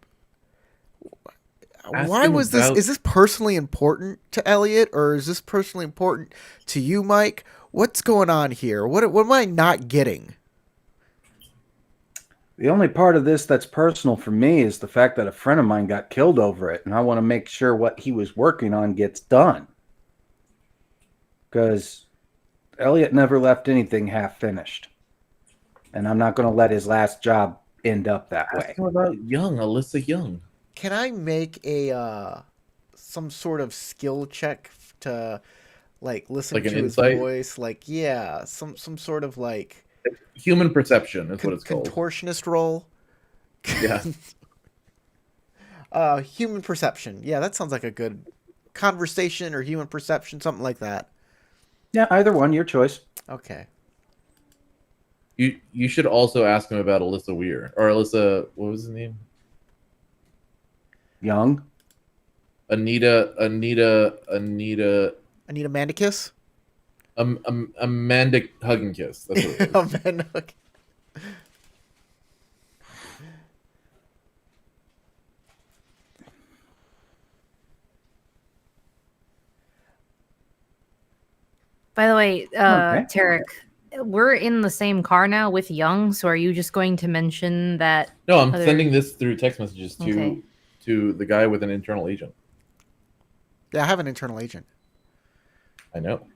Why was this? Is this personally important to Elliot, or is this personally important to you, Mike? What's going on here? What am I not getting? The only part of this that's personal for me is the fact that a friend of mine got killed over it, and I want to make sure what he was working on gets done. Because Elliot never left anything half finished. And I'm not going to let his last job end up that way. What about Alyssa Young? Can I make a some sort of skill check to listen to his voice? Some sort of human perception is what it's called. Contortionist roll. Yeah. Human perception. Yeah, that sounds like a good conversation or human perception, something like that. Yeah, either one, your choice. Okay. You should also ask him about Alyssa Weir. Or Alyssa, what was his name? Young. Anita Mandicus? Amanda Hug and Kiss. That's what it is. Amanda Hug. By the way, Tarek, we're in the same car now with Young, so are you just going to mention that? No, I'm sending this through text messages to the guy with an internal agent. Yeah, I have an internal agent. I know.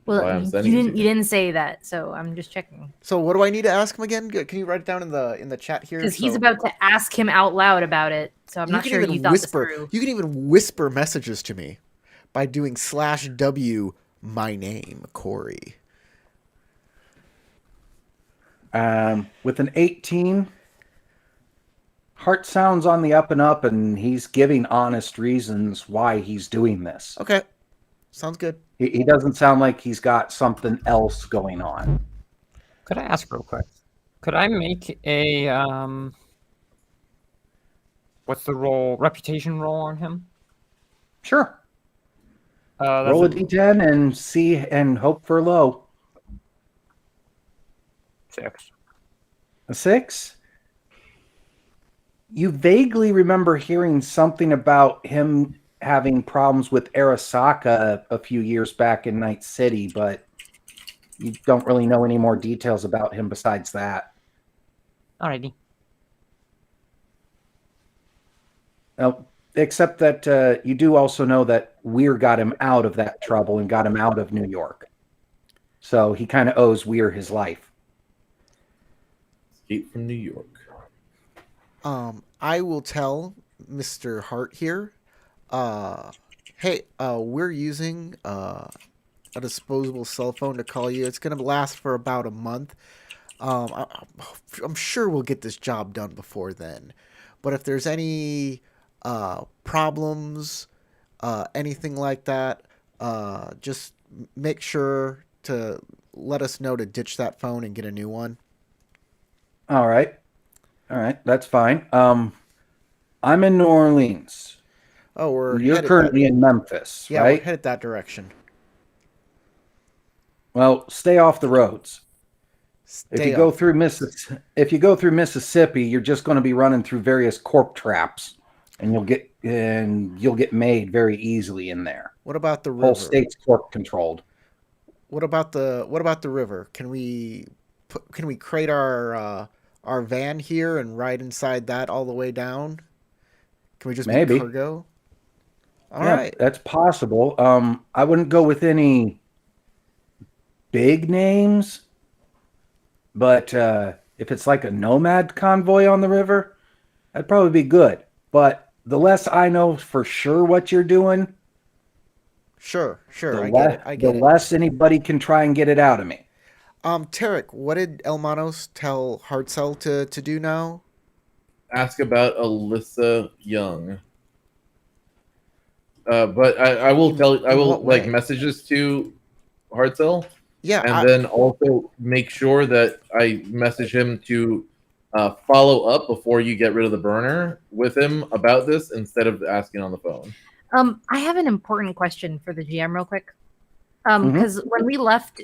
Why Well, I'm you sending it to you didn't say that, so I'm just checking. So what do I need to ask him again? Can you write it down in the chat here? Because he's So about to ask him out loud about it, so I'm you not can sure even you thought this whisper. through. You can even whisper messages to me by doing /W my name, Corey. With an 18, Hart sounds on the up and up, and he's giving honest reasons why he's doing this. Okay, sounds good. He doesn't sound like he's got something else going on. Could I ask real quick? Could I make a what's the roll? Reputation roll on him? Sure. That's Roll a d10 and see and hope for low. 6. A 6? You vaguely remember hearing something about him having problems with Arasaka a few years back in Night City, but you don't really know any more details about him besides that. Alrighty. Except that you do also know that Weir got him out of that trouble and got him out of New York. So he kind of owes Weir his life. Escape from New York. I will tell Mr. Hart here. Hey, we're using a disposable cell phone to call you. It's gonna last for about a month. I'm sure we'll get this job done before then. But if there's any problems, anything like that, just make sure to let us know to ditch that phone and get a new one. All right. That's fine. I'm in New Orleans. Oh, You're currently in Memphis, yeah, right? we're headed that direction. Well, stay off the roads. If you go through Mississippi, you're just going to be running through various corp traps, and you'll get made very easily in there. What about the river? Whole state's corp controlled. What about the river? Can we crate our van here and ride inside that all the way down? Can we just Maybe. be cargo? All Yeah, right. that's possible. I wouldn't go with any big names, but if it's like a nomad convoy on the river, that'd probably be good. But the less I know for sure what you're doing, Sure. the I get it. less anybody can try and get it out of me. Tarek, what did Elmanos tell Hartzell to do now? Ask about Alyssa Young. But I will what way? message this to Hartzell, Yeah, and then also make sure that I message him to follow up before you get rid of the burner with him about this instead of asking on the phone. I have an important question for the GM real quick. Because when we left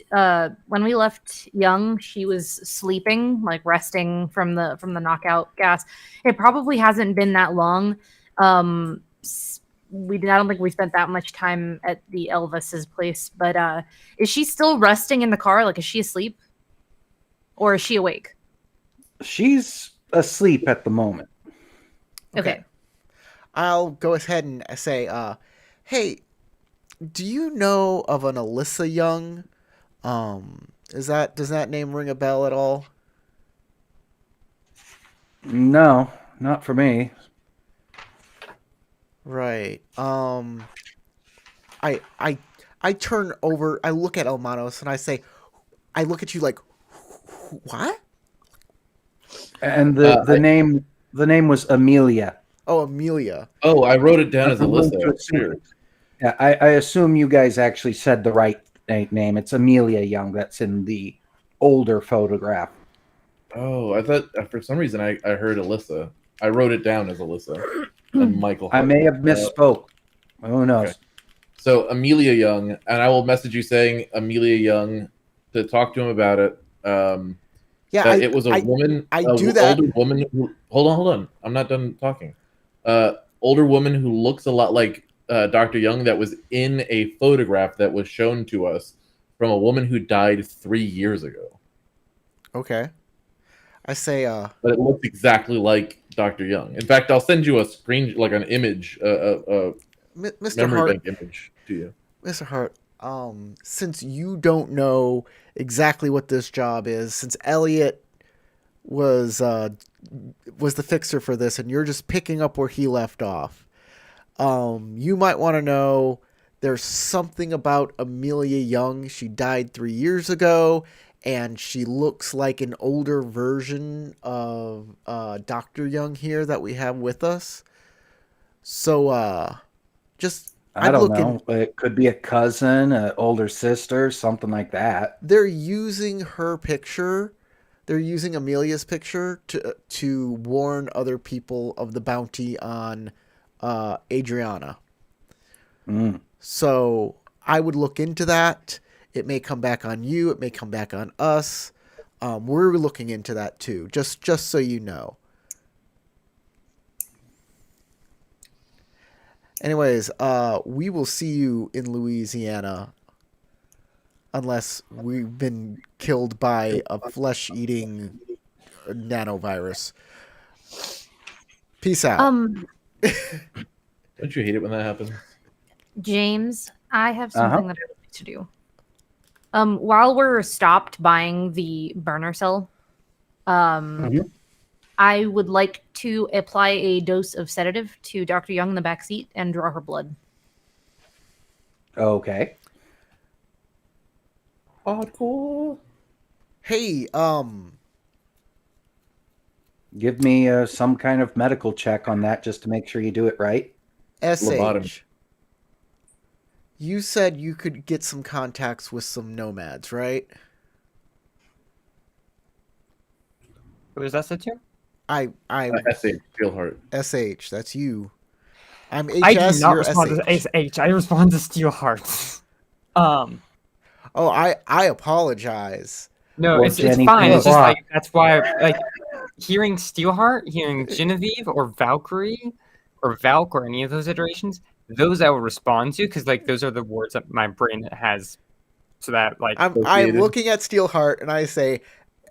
Young, she was sleeping, like resting from the knockout gas. It probably hasn't been that long. I don't think we spent that much time at the Elvis's place, but is she still resting in the car? Like, is she asleep, or is she awake? She's asleep at the moment. Okay. I'll go ahead and say, hey, do you know of an Alyssa Young? Does that name ring a bell at all? No, not for me. Right. I turn over. I look at Elmanos and I look at you like, what? And the name was Amelia. Oh, Amelia. Oh, I wrote it down as I'm going to Alyssa. assume- Sure. Yeah, I assume you guys actually said the right name. It's Amelia Young. That's in the older photograph. Oh, I thought for some reason I heard Alyssa. I wrote it down as Alyssa and Michael. I may have misspoke. Who knows? Okay. So Amelia Young, and I will message you saying Amelia Young to talk to him about it. Yeah, it was a woman. I do that. Older woman. Hold on. I'm not done talking. Older woman who looks a lot like Dr. Young that was in a photograph that was shown to us from a woman who died 3 years ago. Okay. I say, But it looks exactly like Dr. Young. In fact, I'll send you a screen, like an image, Mr. memory Hart, bank image to you. Mr. Hart, since you don't know exactly what this job is, since Elliot was the fixer for this, and you're just picking up where he left off. You might want to know there's something about Amelia Young. She died 3 years ago, and she looks like an older version of Dr. Young here that we have with us. So, just I I'd don't look know. It could be a cousin, an older sister, something like that. they're using her picture. They're using Amelia's picture to warn other people of the bounty on Adriana. Mm. So I would look into that. It may come back on you. It may come back on us. We're looking into that too. Just so you know. Anyways, we will see you in Louisiana. Unless we've been killed by a flesh-eating nanovirus. Peace out. Don't you hate it when that happens? James, I have Uh-huh. something that I would like to do. While we're stopped buying the burner cell, Mhm. I would like to apply a dose of sedative to Dr. Young in the back seat and draw her blood. Okay. Hardcore. Hey, Give me some kind of medical check on that just to make sure you do it right. Lobotomy. SH. You said you could get some contacts with some nomads, right? Who is that said to? I SA, Steelheart. SH, that's you. I'm I do HS, not you're respond SH. to SH. I respond to Steelheart. Oh, I apologize. No, Or it's Jenny fine. It's just Block. like that's why hearing Steelheart, hearing Genevieve or Valkyrie or Valk or any of those iterations, those I will respond to because like those are the words that my brain has. So that like I'm Associated. looking at Steelheart and I say,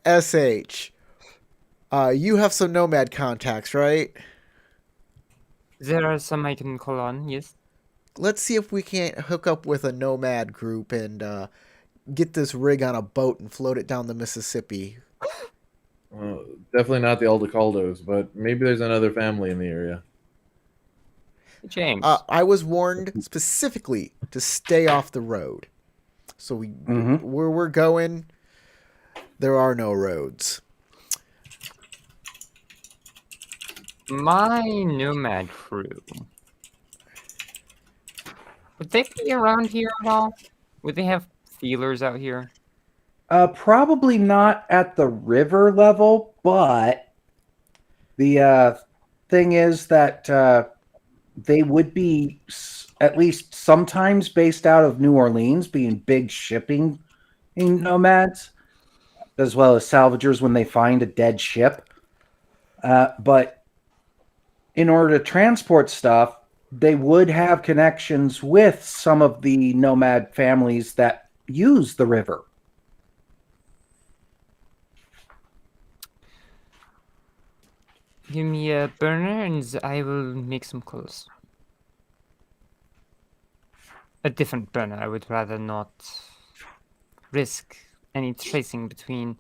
SH. You have some nomad contacts, right? there are some I can call on. Yes. Let's see if we can't hook up with a nomad group and get this rig on a boat and float it down the Mississippi. Definitely not the Aldecaldos, but maybe there's another family in the area. James. I was warned specifically to stay off the road. So Mhm. where we're going, there are no roads. My nomad crew. Would they be around here at all? Would they have feelers out here? Probably not at the river level, but the thing is that they would be at least sometimes based out of New Orleans, being big shipping nomads, as well as salvagers when they find a dead ship. But in order to transport stuff, they would have connections with some of the nomad families that use the river. Give me a burner and I will make some calls. A different burner. I would rather not risk any tracing between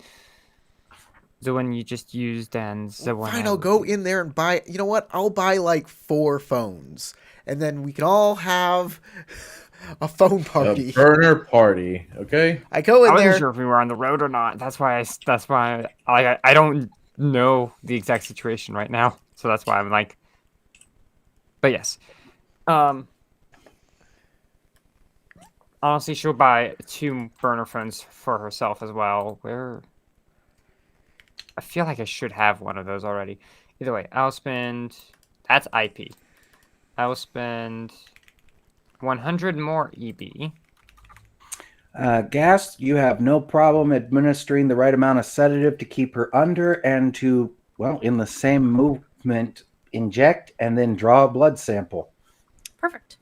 the one you just used and the one. Fine, I I'll would go use. in there and buy. You know what? I'll buy like 4 phones, and then we can all have a phone party. A burner party, okay? I go in I wasn't there. sure if we were on the road or not. That's why. I don't know the exact situation right now, so that's why I'm like. But yes, honestly, she'll buy 2 burner phones for herself as well. Where I feel like I should have one of those already. Either way, I'll spend. That's IP. I will spend 100 more EB. Gas, you have no problem administering the right amount of sedative to keep her under and to, well, in the same movement, inject and then draw a blood sample. Perfect.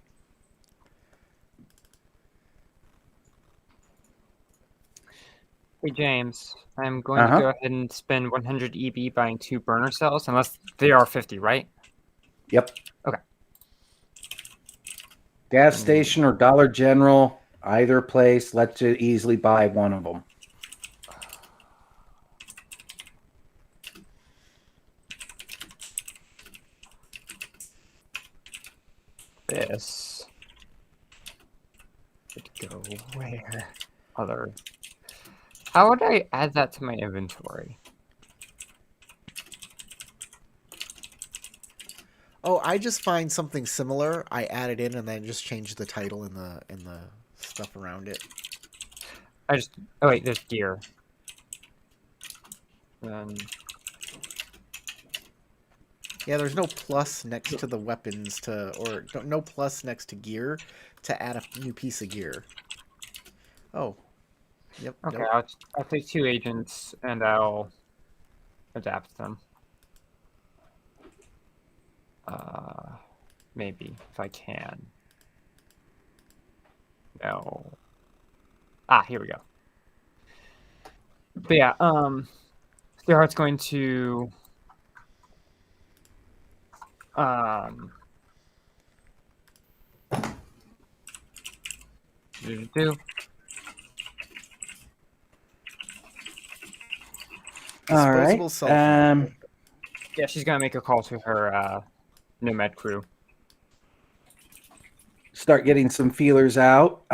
Hey, James, I'm going to go ahead and spend 100 EB buying 2 burner cells, unless they are 50, right? Yep. Okay. Gas station or Dollar General, Either place lets you easily buy one of them. This would go where? Other. How would I add that to my inventory? Oh, I just find something similar. I add it in and then just change the title and the stuff around it. Oh wait, there's gear. Yeah, there's no plus next to the weapons or no plus next to gear to add a new piece of gear. Oh. Yep. Okay, Nope. I'll take 2 agents and I'll adapt them. Maybe if I can. No. Here we go. But yeah, Steelheart's going to do. All right. Disposable cell phone. Yeah, she's gonna make a call to her nomad crew. Start getting some feelers out.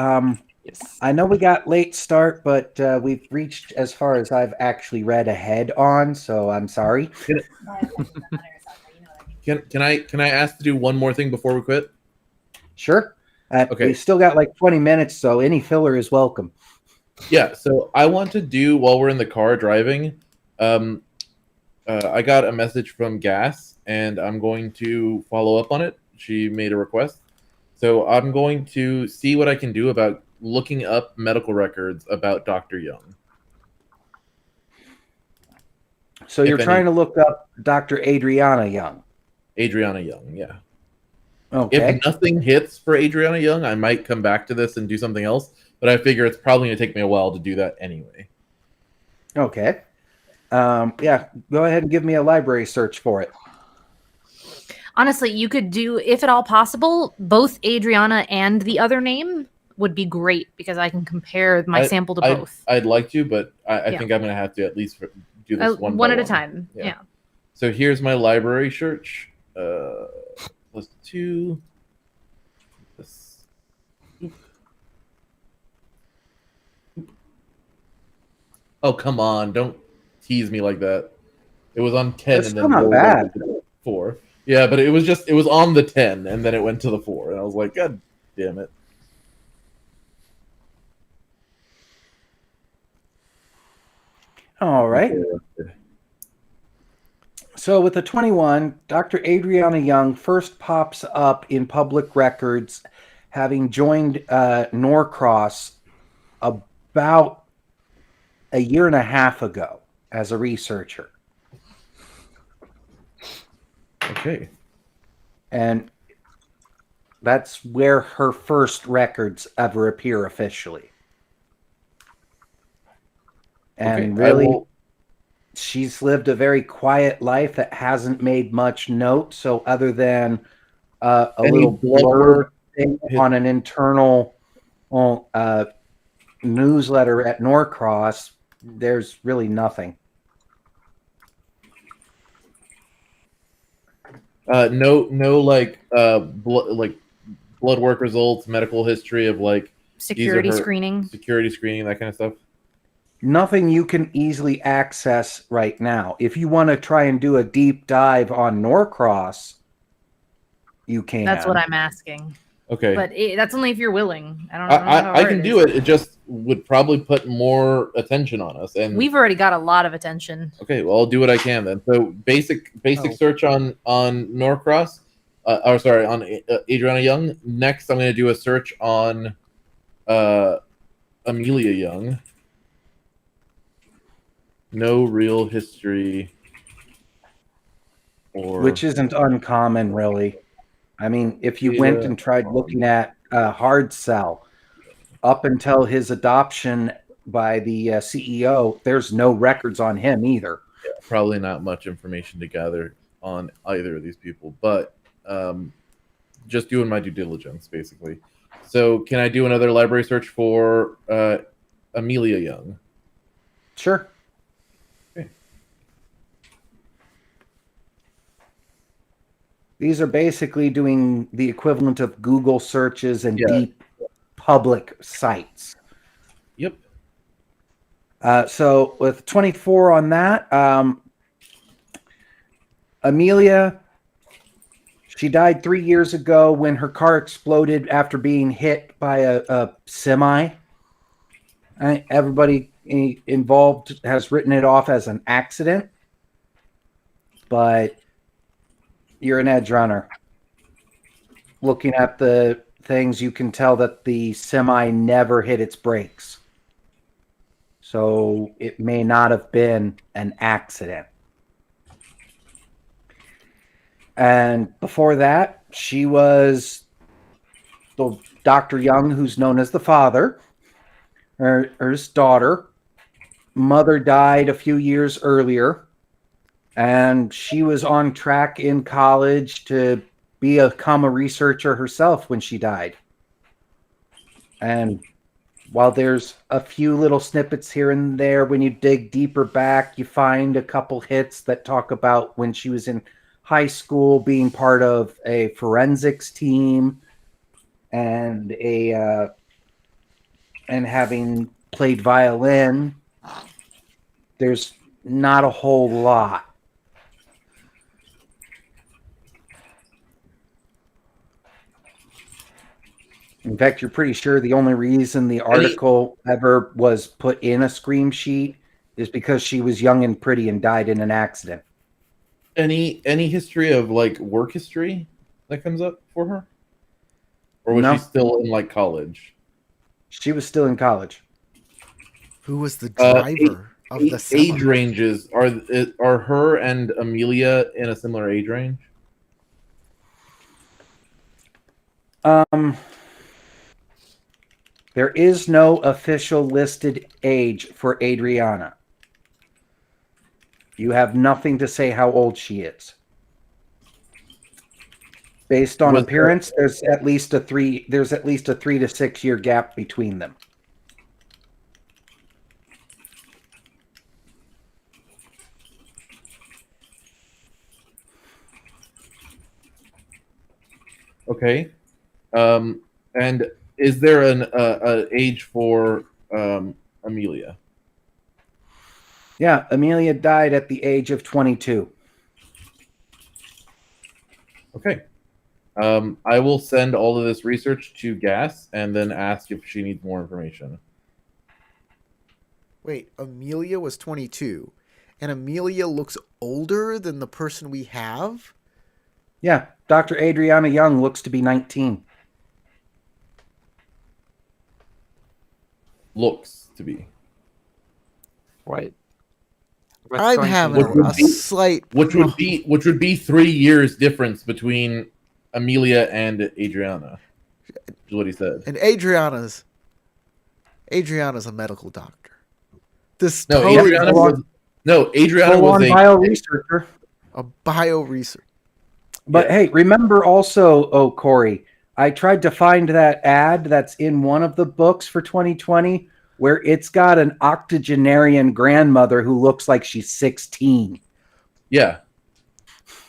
Yes. I know we got late start, but we've reached as far as I've actually read ahead on, so I'm sorry. Can I ask to do one more thing before we quit? Sure. Okay. We've still got like 20 minutes, so any filler is welcome. Yeah, so I want to do while we're in the car driving. I got a message from Gas, and I'm going to follow up on it. She made a request, so I'm going to see what I can do about looking up medical records about Dr. Young. So you're trying to look up Dr. Adriana Young. Adriana Young, yeah. Okay. If nothing hits for Adriana Young, I might come back to this and do something else, but I figure it's probably going to take me a while to do that anyway. Okay. Yeah, go ahead and give me a library search for it. Honestly, you could do, if at all possible, both Adriana and the other name would be great because I can compare my sample to both. I'd like to, but I think I'm going to have to at least do this one at a time. Yeah. So here's my library search. Plus 2. Oh, come on. Don't tease me like that. It was on 10 That's and still then not bad. 4. Yeah, but it was on the 10 and then it went to the 4. And I was like, God damn it. All right. So with the 21, Dr. Adriana Young first pops up in public records, having joined Norcross about a year and a half ago as a researcher. Okay. And that's where her first records ever appear officially. And really, she's lived a very quiet life that hasn't made much note. So other than a little blurb thing on an internal newsletter at Norcross, there's really nothing. No, like blood work results, medical history of like security screening, that kind of stuff. Nothing you can easily access right now. If you want to try and do a deep dive on Norcross, you can. That's what I'm asking. Okay, but that's only if you're willing. I can do it. It just would probably put more attention on us, and we've already got a lot of attention. Okay, well I'll do what I can then. So basic search on Norcross, on Adriana Young. Next, I'm going to do a search on Amelia Young. No real history, which isn't uncommon, really. I mean, if you went and tried looking at Hard Cell, up until his adoption by the CEO, there's no records on him either. Yeah, probably not much information to gather on either of these people, but just doing my due diligence, basically. So can I do another library search for Amelia Young? Sure. Okay. These are basically doing the equivalent of Google searches and Yeah. deep public sites. Yep. So with 24 on that, Amelia, she died 3 years ago when her car exploded after being hit by a semi. Everybody involved has written it off as an accident, but you're an edge runner. Looking at the things, you can tell that the semi never hit its brakes. So it may not have been an accident. And before that, she was the Dr. Young, who's known as the father. Her daughter. Mother died a few years earlier, and she was on track in college to become a researcher herself when she died. And while there's a few little snippets here and there, when you dig deeper back, you find a couple hits that talk about when she was in high school being part of a forensics team and and having played violin. There's not a whole lot. In fact, you're pretty sure the only reason the article ever was put in a scream sheet is because she was young and pretty and died in an accident. Any history of like work history that comes up for her, or was No. she still in like college? She was still in college. Who was the driver of the semi? Age ranges are her and Amelia in a similar age range? There is no official listed age for Adriana. You have nothing to say how old she is. Based on appearance, there's at least a 3 to 6 year gap between them. Okay. And is there an age for Amelia? Yeah, Amelia died at the age of 22. Okay. I will send all of this research to Gas and then ask if she needs more information. Wait, Amelia was 22, and Amelia looks older than the person we have? Yeah, Dr. Adriana Young looks to be 19. Looks to be. What? I'm having a slight... Which would be 3 years difference between Amelia and Adriana. Is what he said. And Adriana's a medical doctor. This No, totally Adriana was a bio researcher. a bio research. But hey, remember also, Corey, I tried to find that ad that's in one of the books for 2020 where it's got an octogenarian grandmother who looks like she's 16. Yeah.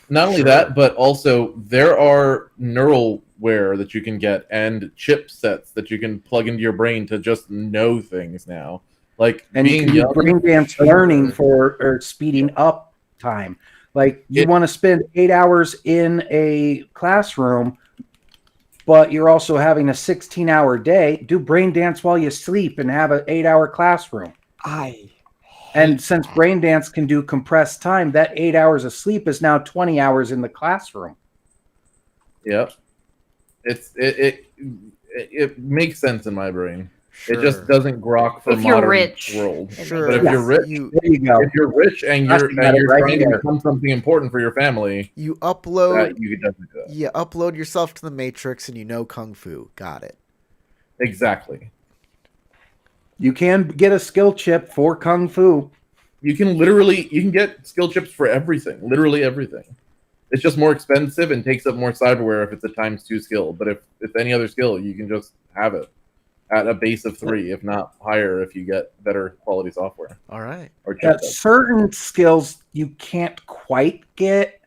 Not only that, but also there are neural wear that you can get and chipsets that you can plug into your brain to just know things now. Like And you being can do young, brain dance learning or speeding up time. Like you want to spend 8 hours in a classroom, but you're also having a 16-hour day. Do brain dance while you sleep and have an 8-hour classroom. And since brain dance can do compressed time, that 8 hours of sleep is now 20 hours in the classroom. Yep. It makes sense in my brain. Sure. It just doesn't grok for If you're modern rich. world. Sure. But if you're rich, There you go. if you're rich and you're trying to become something important for your family, You upload you definitely do that. you upload yourself to the Matrix and you know Kung Fu. Got it. Exactly. You can get a skill chip for Kung Fu. You can get skill chips for everything, literally everything. It's just more expensive and takes up more cyberware if it's a ×2 skill. But if it's any other skill, you can just have it at a base of 3, if not higher, if you get better quality software. All right. Or Yeah, chipsets. certain skills you can't quite get,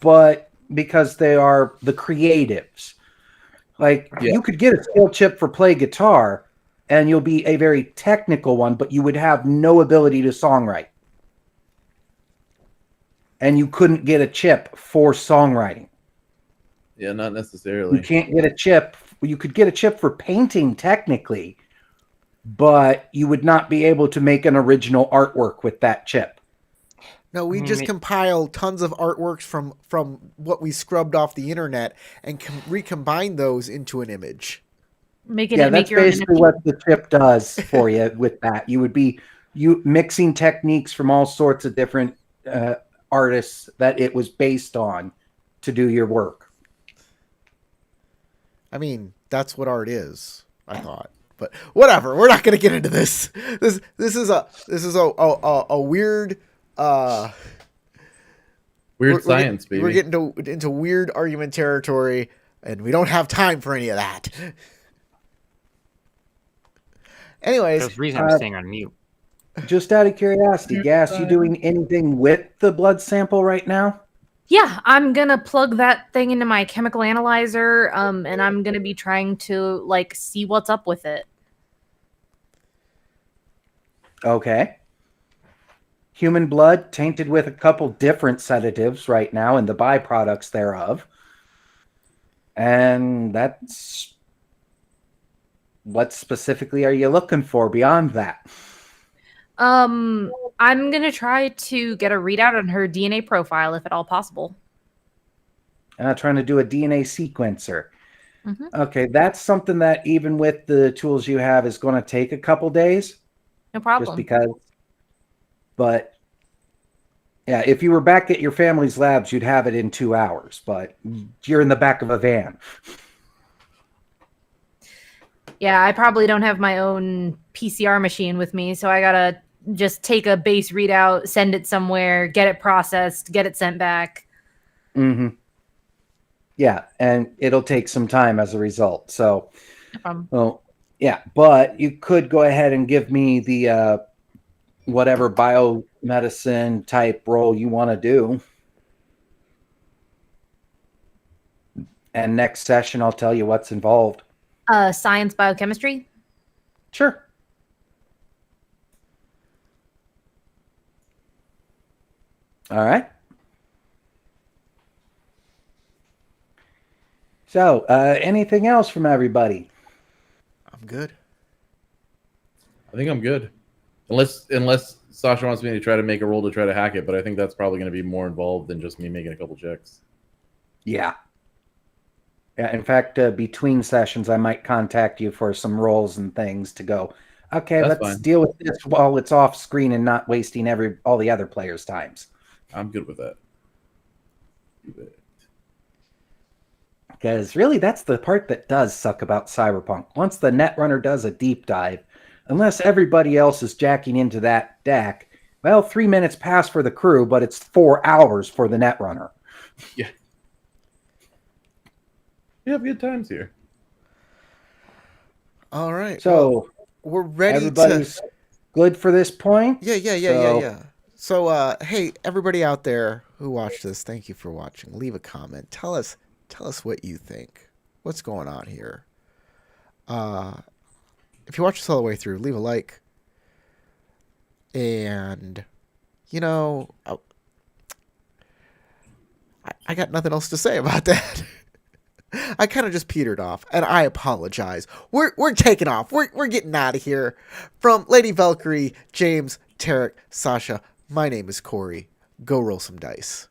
but because they are the creatives. Like, Yeah. you could get a skill chip for play guitar, and you'll be a very technical one, but you would have no ability to songwrite. And you couldn't get a chip for songwriting. Yeah, not necessarily. You can't get a chip. You could get a chip for painting, technically, but you would not be able to make an original artwork with that chip. No, we just compile tons of artworks from what we scrubbed off the internet and recombine those into an image. Make it. Yeah, Make that's your own basically NFT. what the chip does for you with that. You would be mixing techniques from all sorts of different artists that it was based on to do your work. I mean, that's what art is, I thought. But whatever, we're not going to get into this. This is a weird Weird science, baby. We're getting into weird argument territory, and we don't have time for any of that. Anyways, There's a reason I'm staying on mute. Just out of curiosity, Gas, you doing anything with the blood sample right now? Yeah, I'm gonna plug that thing into my chemical analyzer, and I'm gonna be trying to like see what's up with it. Okay. Human blood tainted with a couple different sedatives right now and the byproducts thereof. And that's... What specifically are you looking for beyond that? I'm gonna try to get a readout on her DNA profile, if at all possible. Trying to do a DNA sequencer. Mhm. Okay, that's something that even with the tools you have is going to take a couple days. No problem. Just because. But yeah, if you were back at your family's labs, you'd have it in 2 hours. But you're in the back of a van. Yeah, I probably don't have my own PCR machine with me, so I gotta just take a base readout, send it somewhere, get it processed, get it sent back. Mm-hmm. Yeah, and it'll take some time as a result. So, well, yeah, but you could go ahead and give me the whatever biomedicine type role you want to do. And next session, I'll tell you what's involved. Science biochemistry? Sure. All right. So, anything else from everybody? I'm good. I think I'm good. Unless Sasha wants me to try to make a roll to try to hack it, but I think that's probably going to be more involved than just me making a couple checks. Yeah. Yeah, in fact, between sessions, I might contact you for some roles and things to go, okay, That's let's fine. deal with this while it's off screen and not wasting all the other players' times. I'm good with that. Because really, that's the part that does suck about Cyberpunk. Once the Netrunner does a deep dive, unless everybody else is jacking into that deck, well, 3 minutes pass for the crew, but it's 4 hours for the Netrunner. Yeah. We have good times here. All right. So we're ready everybody's good for this point? Yeah. So, hey, everybody out there who watched this, thank you for watching. Leave a comment. Tell us what you think. What's going on here? If you watch this all the way through, leave a like. And, I got nothing else to say about that. I kind of just petered off, and I apologize. We're taking off. We're getting out of here. From Lady Valkyrie, James, Tarek, Sasha, my name is Corey. Go roll some dice.